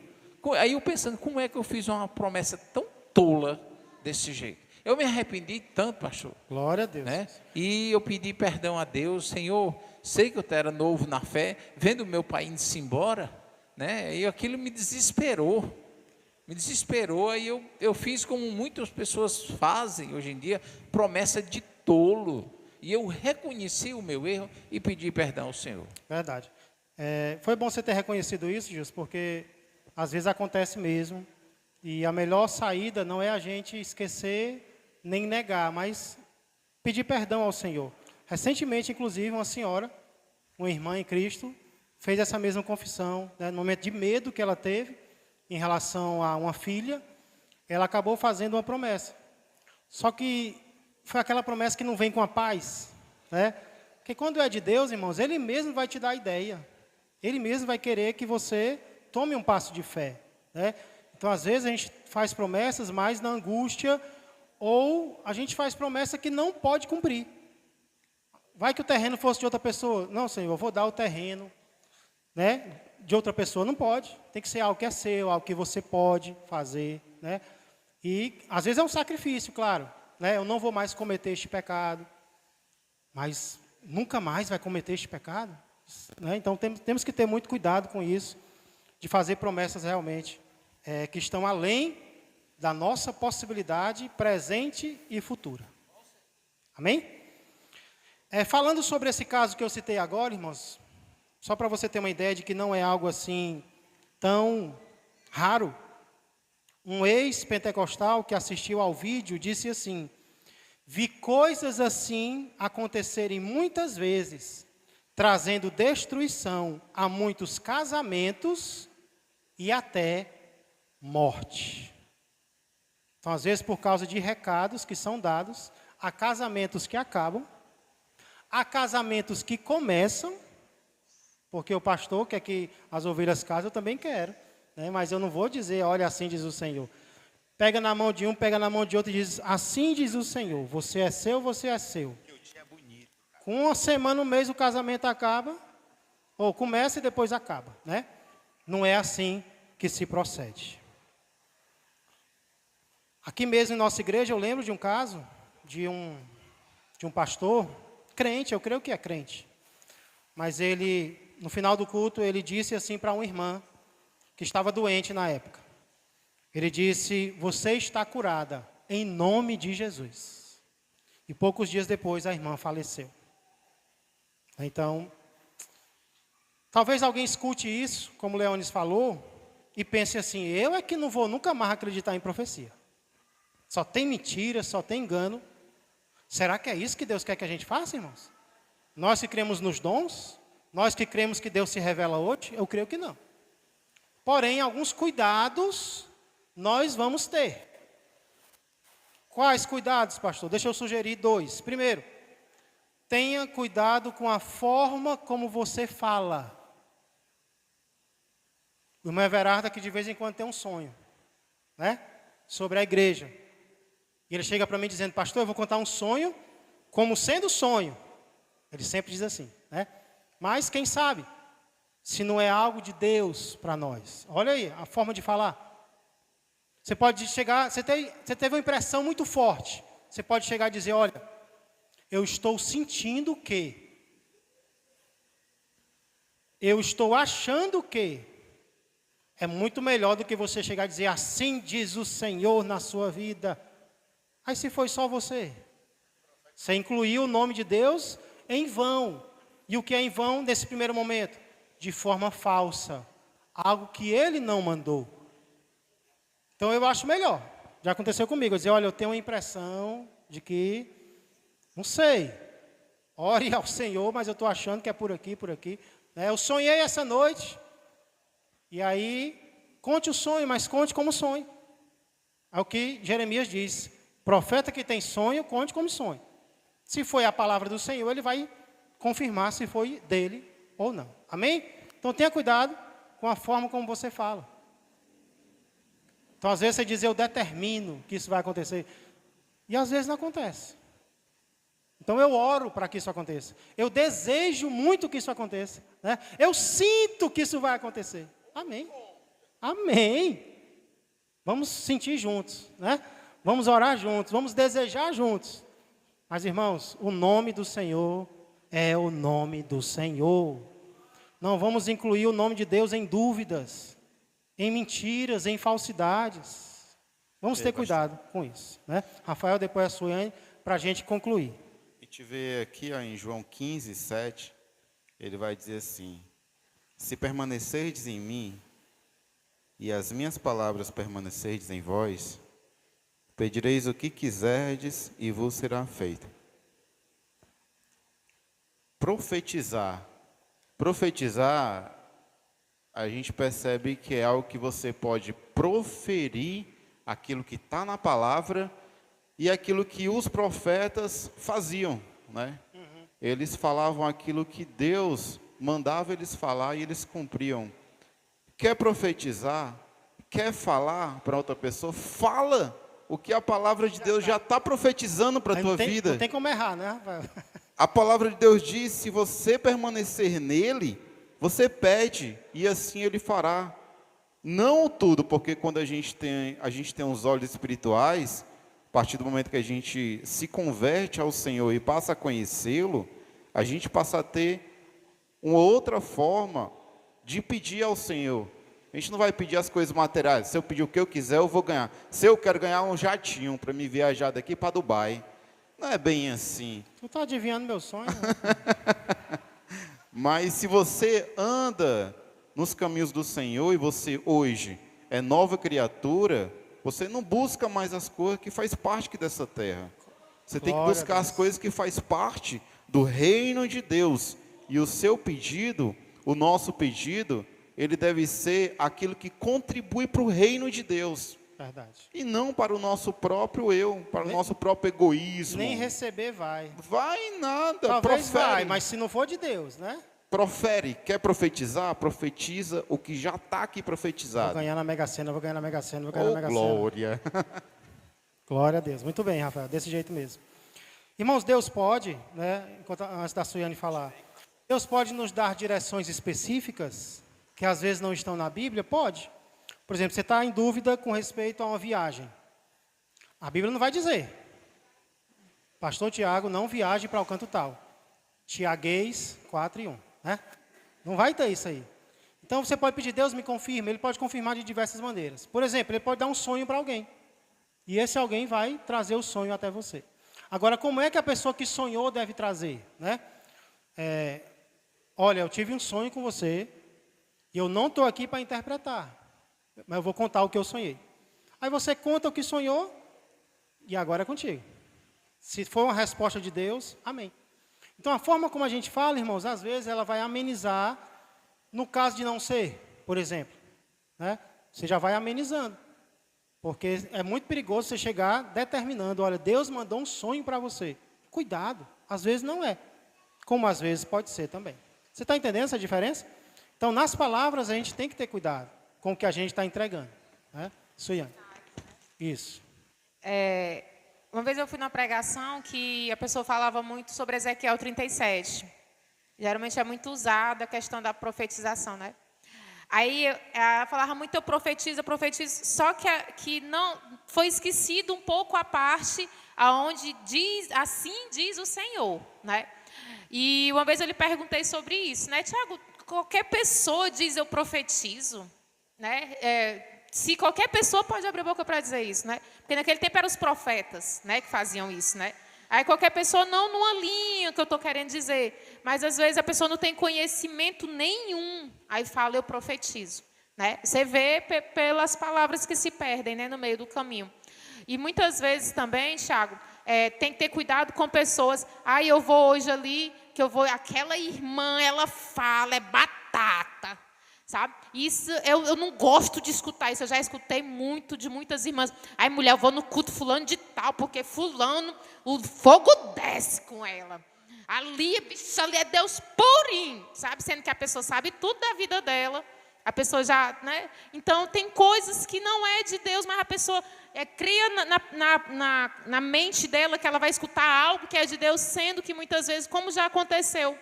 Aí eu pensando, como é que eu fiz uma promessa tão tola desse jeito? Eu me arrependi tanto, pastor. Glória a Deus. Né? E eu pedi perdão a Deus. Senhor, sei que eu era novo na fé, vendo meu pai indo-se embora, né? E aquilo me desesperou. Aí eu fiz como muitas pessoas fazem hoje em dia, promessa de tolo. E eu reconheci o meu erro e pedi perdão ao Senhor. Verdade. Foi bom você ter reconhecido isso, Gilson, porque às vezes acontece mesmo. E a melhor saída não é a gente esquecer nem negar, mas pedir perdão ao Senhor. Recentemente, inclusive, uma senhora, uma irmã em Cristo, fez essa mesma confissão, né, no momento de medo que ela teve em relação a uma filha, ela acabou fazendo uma promessa. Só que foi aquela promessa que não vem com a paz, né? Porque quando é de Deus, irmãos, Ele mesmo vai te dar a ideia. Ele mesmo vai querer que você tome um passo de fé, né? Então, às vezes, a gente faz promessas mais na angústia, ou a gente faz promessa que não pode cumprir. Vai que o terreno fosse de outra pessoa. Não, Senhor, eu vou dar o terreno, né, de outra pessoa. Não pode. Tem que ser algo que é seu, algo que você pode fazer, né? E, às vezes, é um sacrifício, claro, né? Eu não vou mais cometer este pecado, mas nunca mais vai cometer este pecado, né? Então, temos que ter muito cuidado com isso, de fazer promessas realmente que estão além da nossa possibilidade presente e futura. Amém? Falando sobre esse caso que eu citei agora, irmãos, só para você ter uma ideia de que não é algo assim tão raro, um ex-pentecostal que assistiu ao vídeo disse assim: vi coisas assim acontecerem muitas vezes, trazendo destruição a muitos casamentos e até morte. Então, às vezes, por causa de recados que são dados, há casamentos que acabam, há casamentos que começam, porque o pastor quer que as ovelhas casem, eu também quero, né? Mas eu não vou dizer, olha, assim diz o Senhor. Pega na mão de um, pega na mão de outro e diz, assim diz o Senhor, você é seu, você é seu. Com uma semana, um mês, o casamento acaba, ou começa e depois acaba, né? Não é assim que se procede. Aqui mesmo em nossa igreja, eu lembro de um caso, de um pastor, crente, eu creio que é crente, mas ele, no final do culto, ele disse assim para uma irmã, que estava doente na época. Ele disse, você está curada, em nome de Jesus. E poucos dias depois, a irmã faleceu. Então, talvez alguém escute isso, como o Leones falou, e pense assim, eu é que não vou nunca mais acreditar em profecia. Só tem mentira, só tem engano. Será que é isso que Deus quer que a gente faça, irmãos? Nós que cremos nos dons, nós que cremos que Deus se revela hoje, eu creio que não. Porém, alguns cuidados nós vamos ter. Quais cuidados, pastor? Deixa eu sugerir 2. Primeiro, tenha cuidado com a forma como você fala. O irmão Everardo aqui de vez em quando tem um sonho, né? Sobre a igreja. E ele chega para mim dizendo, pastor, eu vou contar um sonho como sendo sonho. Ele sempre diz assim, né? Mas quem sabe, se não é algo de Deus para nós. Olha aí, a forma de falar. Você pode chegar, você teve uma impressão muito forte. Você pode chegar e dizer, olha, eu estou sentindo que. Eu estou achando que. É muito melhor do que você chegar e dizer, assim diz o Senhor na sua vida. Aí se foi só você. Você incluiu o nome de Deus em vão. E o que é em vão nesse primeiro momento? De forma falsa. Algo que Ele não mandou. Então eu acho melhor. Já aconteceu comigo. Eu dizer, olha, eu tenho uma impressão de que, não sei. Ore ao Senhor, mas eu estou achando que é por aqui, por aqui. Eu sonhei essa noite. E aí, conte o sonho, mas conte como sonho. É o que Jeremias diz. Profeta que tem sonho, conte como sonho. Se foi a palavra do Senhor, ele vai confirmar se foi dele ou não. Amém? Então tenha cuidado com a forma como você fala. Então às vezes você diz, eu determino que isso vai acontecer. E às vezes não acontece. Então eu oro para que isso aconteça. Eu desejo muito que isso aconteça. Né? Eu sinto que isso vai acontecer. Amém. Amém. Vamos sentir juntos. Né? Vamos orar juntos. Vamos desejar juntos. Mas irmãos, o nome do Senhor é o nome do Senhor. Não vamos incluir o nome de Deus em dúvidas, em mentiras, em falsidades. Vamos ter cuidado com isso. Né? Rafael, depois a Suiane, para a gente concluir. A gente vê aqui ó, em João 15, 7, ele vai dizer assim, se permanecerdes em mim, e as minhas palavras permanecerdes em vós, pedireis o que quiserdes e vos será feito. Profetizar. Profetizar, a gente percebe que é algo que você pode proferir aquilo que está na palavra e aquilo que os profetas faziam, né? Eles falavam aquilo que Deus mandava eles falar e eles cumpriam. Quer profetizar? Quer falar para outra pessoa? Fala o que a palavra de Deus já está profetizando para a tua vida. Não tem como errar, né, Rafael? A palavra de Deus diz, se você permanecer nele, você pede e assim ele fará. Não tudo, porque quando a gente tem os olhos espirituais, a partir do momento que a gente se converte ao Senhor e passa a conhecê-lo, a gente passa a ter uma outra forma de pedir ao Senhor. A gente não vai pedir as coisas materiais. Se eu pedir o que eu quiser, eu vou ganhar. Se eu quero ganhar um jatinho para me viajar daqui para Dubai, não é bem assim. Tu está adivinhando meu sonho? Mas se você anda nos caminhos do Senhor e você hoje é nova criatura, você não busca mais as coisas que faz parte aqui dessa terra. Você tem que Glória buscar as coisas que faz parte do reino de Deus. E o seu pedido, o nosso pedido, ele deve ser aquilo que contribui para o reino de Deus. Verdade. E não para o nosso próprio eu, para o nosso próprio egoísmo. Nem receber vai. Vai nada, Talvez profere. vai, mas se não for de Deus, né? Profere, quer profetizar? Profetiza o que já está aqui Vou profetizado. ganhar na Mega Sena, vou ganhar na Mega Sena, vou ganhar na Oh, Mega Sena. glória! Glória a Deus. Muito bem, Rafael, desse jeito mesmo. Irmãos, Deus pode, né, antes da Suiane falar, Deus pode nos dar direções específicas, que às vezes não estão na Bíblia? Pode. Por exemplo, você está em dúvida com respeito a uma viagem. A Bíblia não vai dizer. Pastor Tiago, não viaje para o canto tal. Tiaguês 4:1. Né? Não vai ter isso aí. Então você pode pedir, Deus me confirma. Ele pode confirmar de diversas maneiras. Por exemplo, ele pode dar um sonho para alguém. E esse alguém vai trazer o sonho até você. Agora, como é que a pessoa que sonhou deve trazer? Né? Olha, eu tive um sonho com você. E eu não estou aqui para interpretar. Mas eu vou contar o que eu sonhei. Aí você conta o que sonhou. E agora é contigo. Se for uma resposta de Deus, amém. Então, a forma como a gente fala, irmãos, às vezes ela vai amenizar, no caso de não ser, por exemplo. Né? Você já vai amenizando. Porque é muito perigoso você chegar determinando, olha, Deus mandou um sonho para você. Cuidado, às vezes não é. Como às vezes pode ser também. Você está entendendo essa diferença? Então, nas palavras, a gente tem que ter cuidado com o que a gente está entregando. Né? Suiane. Isso. Uma vez eu fui numa pregação que a pessoa falava muito sobre Ezequiel 37. Geralmente é muito usada a questão da profetização, né? Aí ela falava muito, eu profetizo, só que não foi esquecido um pouco a parte aonde diz, assim diz o Senhor, né? E uma vez eu lhe perguntei sobre isso, né? Tiago, qualquer pessoa diz eu profetizo, né? Se qualquer pessoa pode abrir a boca para dizer isso, né? Porque naquele tempo eram os profetas, né, que faziam isso, né? Aí qualquer pessoa, não numa linha que eu estou querendo dizer, mas às vezes a pessoa não tem conhecimento nenhum, aí fala, eu profetizo, né? Você vê pelas palavras que se perdem, né, no meio do caminho. E muitas vezes também, Thiago, tem que ter cuidado com pessoas, eu vou hoje ali, aquela irmã, ela fala, é batata. sabe? Isso, eu não gosto de escutar isso, eu já escutei muito de muitas irmãs. Aí, mulher, eu vou no culto fulano de tal, porque fulano, o fogo desce com ela. Ali, bicho, ali é Deus purinho, sabe? Sendo que a pessoa sabe tudo da vida dela. A pessoa já, né? Então, tem coisas que não é de Deus, mas a pessoa cria na mente dela que ela vai escutar algo que é de Deus, sendo que muitas vezes, como já aconteceu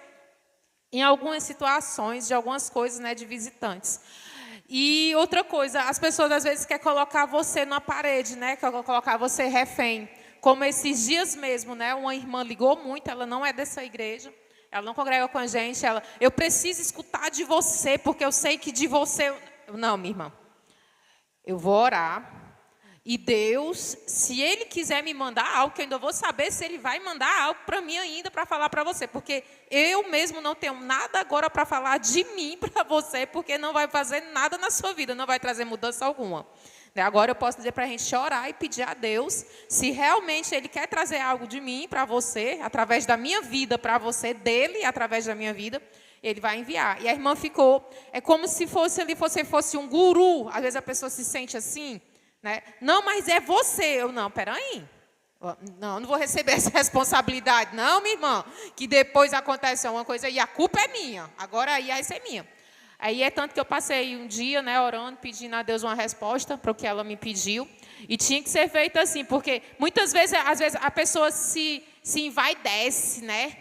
em algumas situações, de algumas coisas, né, de visitantes. E outra coisa, as pessoas às vezes querem colocar você na parede, né? Querem colocar você refém. Como esses dias mesmo, né? Uma irmã ligou muito, ela não é dessa igreja. Ela não congrega com a gente. Eu preciso escutar de você, porque eu sei que de você... Não, minha irmã. Eu vou orar. E Deus, se Ele quiser me mandar algo, que eu ainda vou saber se Ele vai mandar algo para mim ainda, para falar para você. Porque eu mesmo não tenho nada agora para falar de mim para você, porque não vai fazer nada na sua vida, não vai trazer mudança alguma. Agora eu posso dizer para a gente orar e pedir a Deus, se realmente Ele quer trazer algo de mim para você, através da minha vida para você, dele, através da minha vida, Ele vai enviar. E a irmã ficou, é como se fosse ali, fosse um guru. Às vezes a pessoa se sente assim, né? Não, mas é você. Eu, não, peraí. Não vou receber essa responsabilidade. Não, minha irmã, que depois acontece uma coisa e a culpa é minha. Agora aí vai ser minha. Aí é tanto que eu passei um dia, né, orando, pedindo a Deus uma resposta para o que ela me pediu. E tinha que ser feito assim, porque muitas vezes, às vezes, a pessoa se envaidece, né?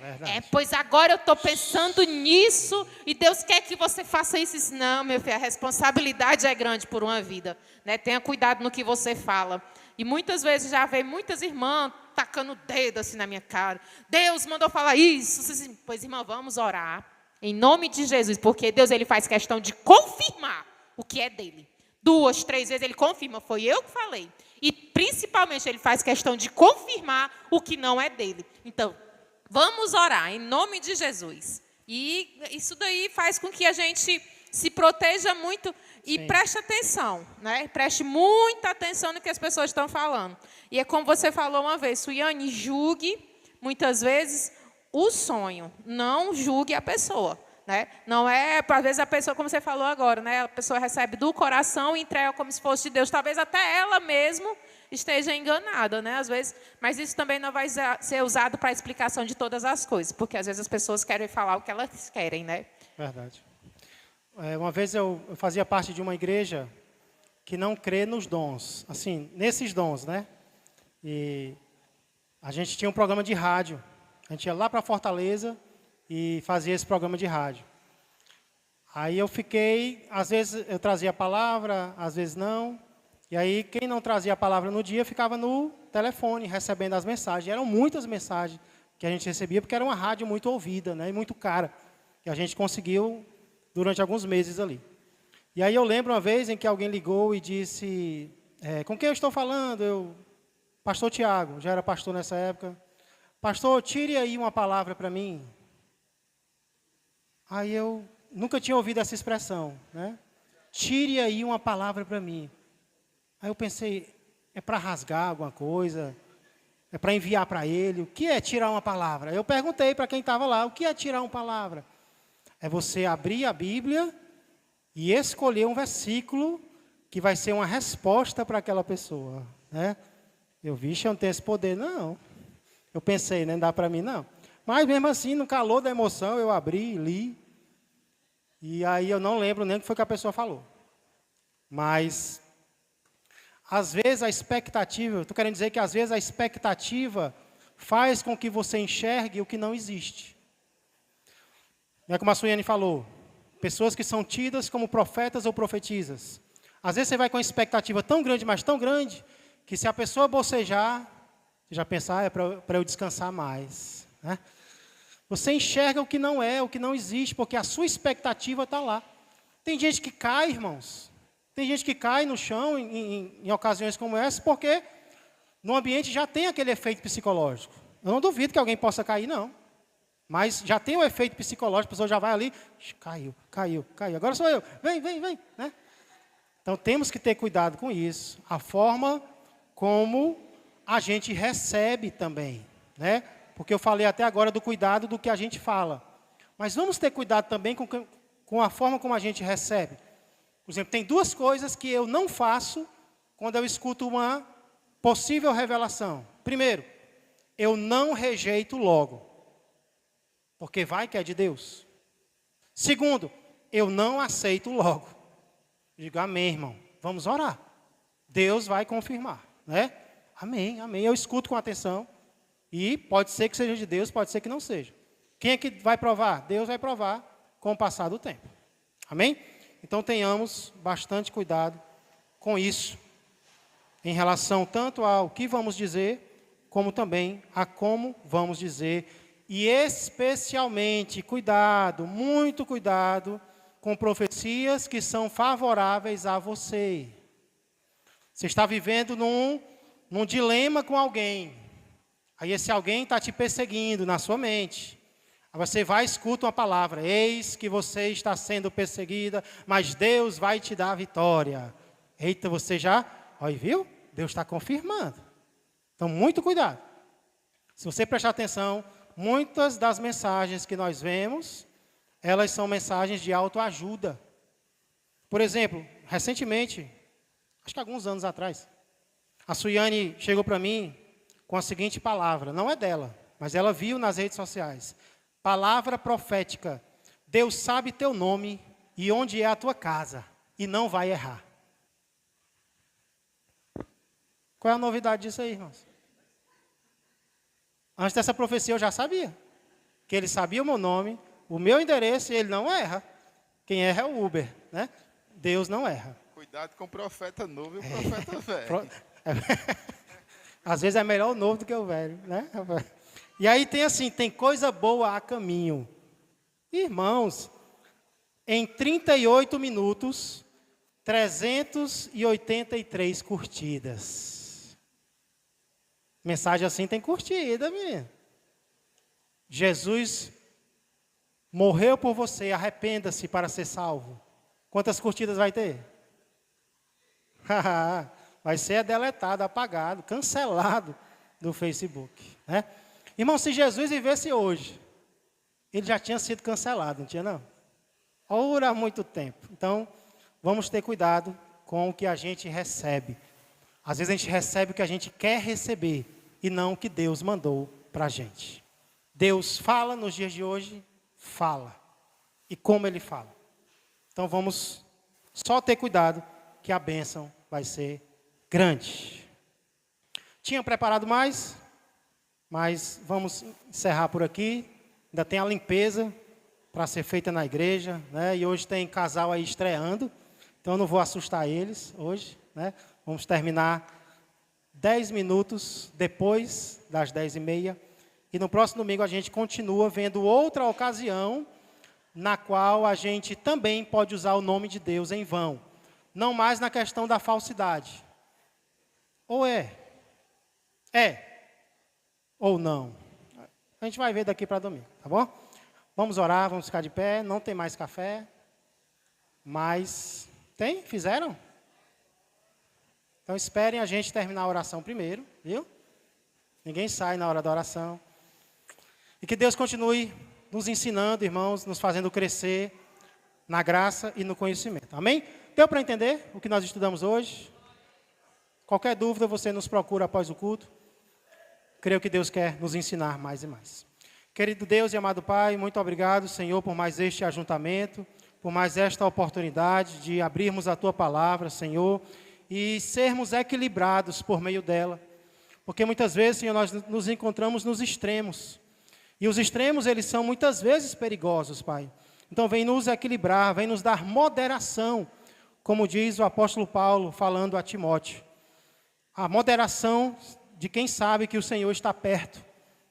Pois agora eu estou pensando nisso e Deus quer que você faça isso. Não, meu filho, a responsabilidade é grande por uma vida, né? Tenha cuidado no que você fala. E muitas vezes já veio muitas irmãs tacando o dedo assim na minha cara. Deus mandou falar isso. Pois, irmã, vamos orar. Em nome de Jesus, porque Deus ele faz questão de confirmar o que é dele. 2, 3 vezes ele confirma, foi eu que falei. E principalmente ele faz questão de confirmar o que não é dele. Então, vamos orar em nome de Jesus. E isso daí faz com que a gente se proteja muito e preste atenção, né? Preste muita atenção no que as pessoas estão falando. E é como você falou uma vez, Suiane, julgue muitas vezes o sonho, não julgue a pessoa, né? Não é, às vezes a pessoa, como você falou agora, né? A pessoa recebe do coração e entrega como se fosse de Deus. Talvez até ela mesmo esteja enganada, né? Às vezes, mas isso também não vai ser usado para a explicação de todas as coisas, porque às vezes as pessoas querem falar o que elas querem, né? Verdade. Uma vez eu fazia parte de uma igreja que não crê nos dons, assim, nesses dons, né? E a gente tinha um programa de rádio. A gente ia lá para Fortaleza e fazia esse programa de rádio. Aí eu fiquei, às vezes eu trazia a palavra, às vezes não. E aí quem não trazia a palavra no dia ficava no telefone, recebendo as mensagens. Eram muitas mensagens que a gente recebia, porque era uma rádio muito ouvida, né, e muito cara. E a gente conseguiu durante alguns meses ali. E aí eu lembro uma vez em que alguém ligou e disse, com quem eu estou falando? Pastor Tiago, já era pastor nessa época. Pastor, tire aí uma palavra para mim. Aí eu nunca tinha ouvido essa expressão, né? Tire aí uma palavra para mim. Aí eu pensei, é para rasgar alguma coisa? É para enviar para ele? O que é tirar uma palavra? Eu perguntei para quem estava lá, o que é tirar uma palavra? É você abrir a Bíblia e escolher um versículo que vai ser uma resposta para aquela pessoa, né? Eu vi, eu não tenho esse poder, não. Eu pensei, não dá para mim, não. Mas mesmo assim, no calor da emoção, eu abri, li. E aí eu não lembro nem o que foi que a pessoa falou. Mas, às vezes a expectativa, estou querendo dizer que às vezes a expectativa faz com que você enxergue o que não existe. É como a Suiane falou, pessoas que são tidas como profetas ou profetisas. Às vezes você vai com uma expectativa tão grande, mas tão grande, que se a pessoa bocejar, você já pensar, é para eu descansar mais, né? Você enxerga o que não é, o que não existe, porque a sua expectativa está lá. Tem gente que cai, irmãos. Tem gente que cai no chão em ocasiões como essa, porque no ambiente já tem aquele efeito psicológico. Eu não duvido que alguém possa cair, não. Mas já tem o efeito psicológico, a pessoa já vai ali, caiu. Agora sou eu, vem, né? Então temos que ter cuidado com isso. A forma como a gente recebe também, né? Porque eu falei até agora do cuidado do que a gente fala. Mas vamos ter cuidado também com com a forma como a gente recebe. Por exemplo, tem duas coisas que eu não faço quando eu escuto uma possível revelação. Primeiro, eu não rejeito logo, porque vai que é de Deus. Segundo, eu não aceito logo. Digo, amém, irmão, vamos orar. Deus vai confirmar, né? Amém, amém. Eu escuto com atenção e pode ser que seja de Deus, pode ser que não seja. Quem é que vai provar? Deus vai provar com o passar do tempo. Amém? Então tenhamos bastante cuidado com isso, em relação tanto ao que vamos dizer, como também a como vamos dizer. E especialmente, cuidado, muito cuidado, com profecias que são favoráveis a você. Você está vivendo num dilema com alguém. Aí esse alguém está te perseguindo na sua mente. Aí você vai e escuta uma palavra. Eis que você está sendo perseguida, mas Deus vai te dar a vitória. Eita, você já... Olha, viu? Deus está confirmando. Então, muito cuidado. Se você prestar atenção, muitas das mensagens que nós vemos, elas são mensagens de autoajuda. Por exemplo, recentemente, acho que alguns anos atrás, a Suiane chegou para mim com a seguinte palavra. Não é dela, mas ela viu nas redes sociais. Palavra profética. Deus sabe teu nome e onde é a tua casa, e não vai errar. Qual é a novidade disso aí, irmãos? Antes dessa profecia eu já sabia. Que ele sabia o meu nome, o meu endereço, e ele não erra. Quem erra é o Uber, né? Deus não erra. Cuidado com o profeta novo e o profeta velho. Às vezes é melhor o novo do que o velho, né? E aí tem assim, tem coisa boa a caminho. Irmãos, em 38 minutos, 383 curtidas. Mensagem assim tem curtida, menino. Jesus morreu por você, arrependa-se para ser salvo. Quantas curtidas vai ter? Vai ser deletado, apagado, cancelado do Facebook, né? Irmão, se Jesus vivesse hoje, ele já tinha sido cancelado, não tinha não? Ora, há muito tempo. Então, vamos ter cuidado com o que a gente recebe. Às vezes a gente recebe o que a gente quer receber e não o que Deus mandou para a gente. Deus fala nos dias de hoje, fala. E como Ele fala. Então vamos só ter cuidado que a bênção vai ser grande. Tinha preparado mais, mas vamos encerrar por aqui. Ainda tem a limpeza para ser feita na igreja, né? E hoje tem casal aí estreando, então eu não vou assustar eles hoje, né? Vamos terminar 10 minutos depois das 10h30. E no próximo domingo a gente continua vendo outra ocasião na qual a gente também pode usar o nome de Deus em vão. Não mais na questão da falsidade. Ou é? É. Ou não. A gente vai ver daqui para domingo, tá bom? Vamos orar, vamos ficar de pé. Não tem mais café. Mas, tem? Fizeram? Então esperem a gente terminar a oração primeiro, viu? Ninguém sai na hora da oração. E que Deus continue nos ensinando, irmãos, nos fazendo crescer na graça e no conhecimento. Amém? Deu para entender o que nós estudamos hoje? Qualquer dúvida, você nos procura após o culto. Creio que Deus quer nos ensinar mais e mais. Querido Deus e amado Pai, muito obrigado, Senhor, por mais este ajuntamento, por mais esta oportunidade de abrirmos a Tua palavra, Senhor, e sermos equilibrados por meio dela. Porque muitas vezes, Senhor, nós nos encontramos nos extremos. E os extremos, eles são muitas vezes perigosos, Pai. Então, vem nos equilibrar, vem nos dar moderação, como diz o apóstolo Paulo, falando a Timóteo. A moderação de quem sabe que o Senhor está perto,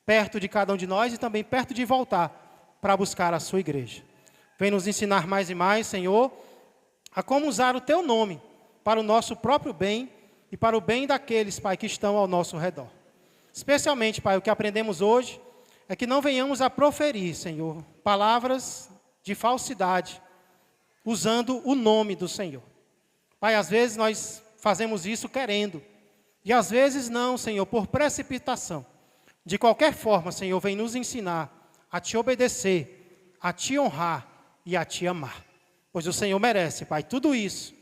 perto de cada um de nós e também perto de voltar para buscar a sua igreja. Vem nos ensinar mais e mais, Senhor, a como usar o Teu nome para o nosso próprio bem e para o bem daqueles, Pai, que estão ao nosso redor. Especialmente, Pai, o que aprendemos hoje é que não venhamos a proferir, Senhor, palavras de falsidade, usando o nome do Senhor. Pai, às vezes nós fazemos isso querendo, e às vezes não, Senhor, por precipitação. De qualquer forma, Senhor, vem nos ensinar a Te obedecer, a Te honrar e a Te amar. pois o Senhor merece, Pai, tudo isso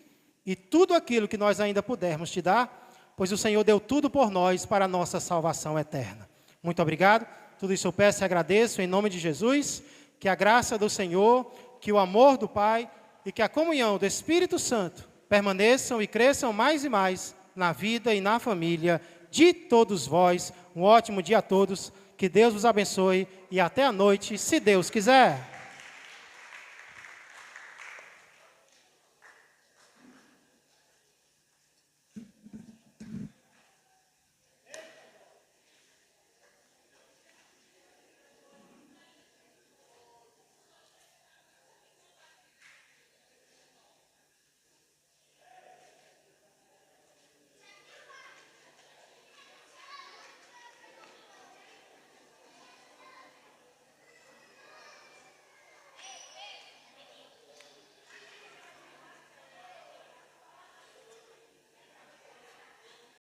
e tudo aquilo que nós ainda pudermos te dar, pois o Senhor deu tudo por nós para a nossa salvação eterna. Muito obrigado. Tudo isso eu peço e agradeço em nome de Jesus, que a graça do Senhor, que o amor do Pai e que a comunhão do Espírito Santo permaneçam e cresçam mais e mais na vida e na família de todos vós. Um ótimo dia a todos, que Deus vos abençoe e até a noite, se Deus quiser.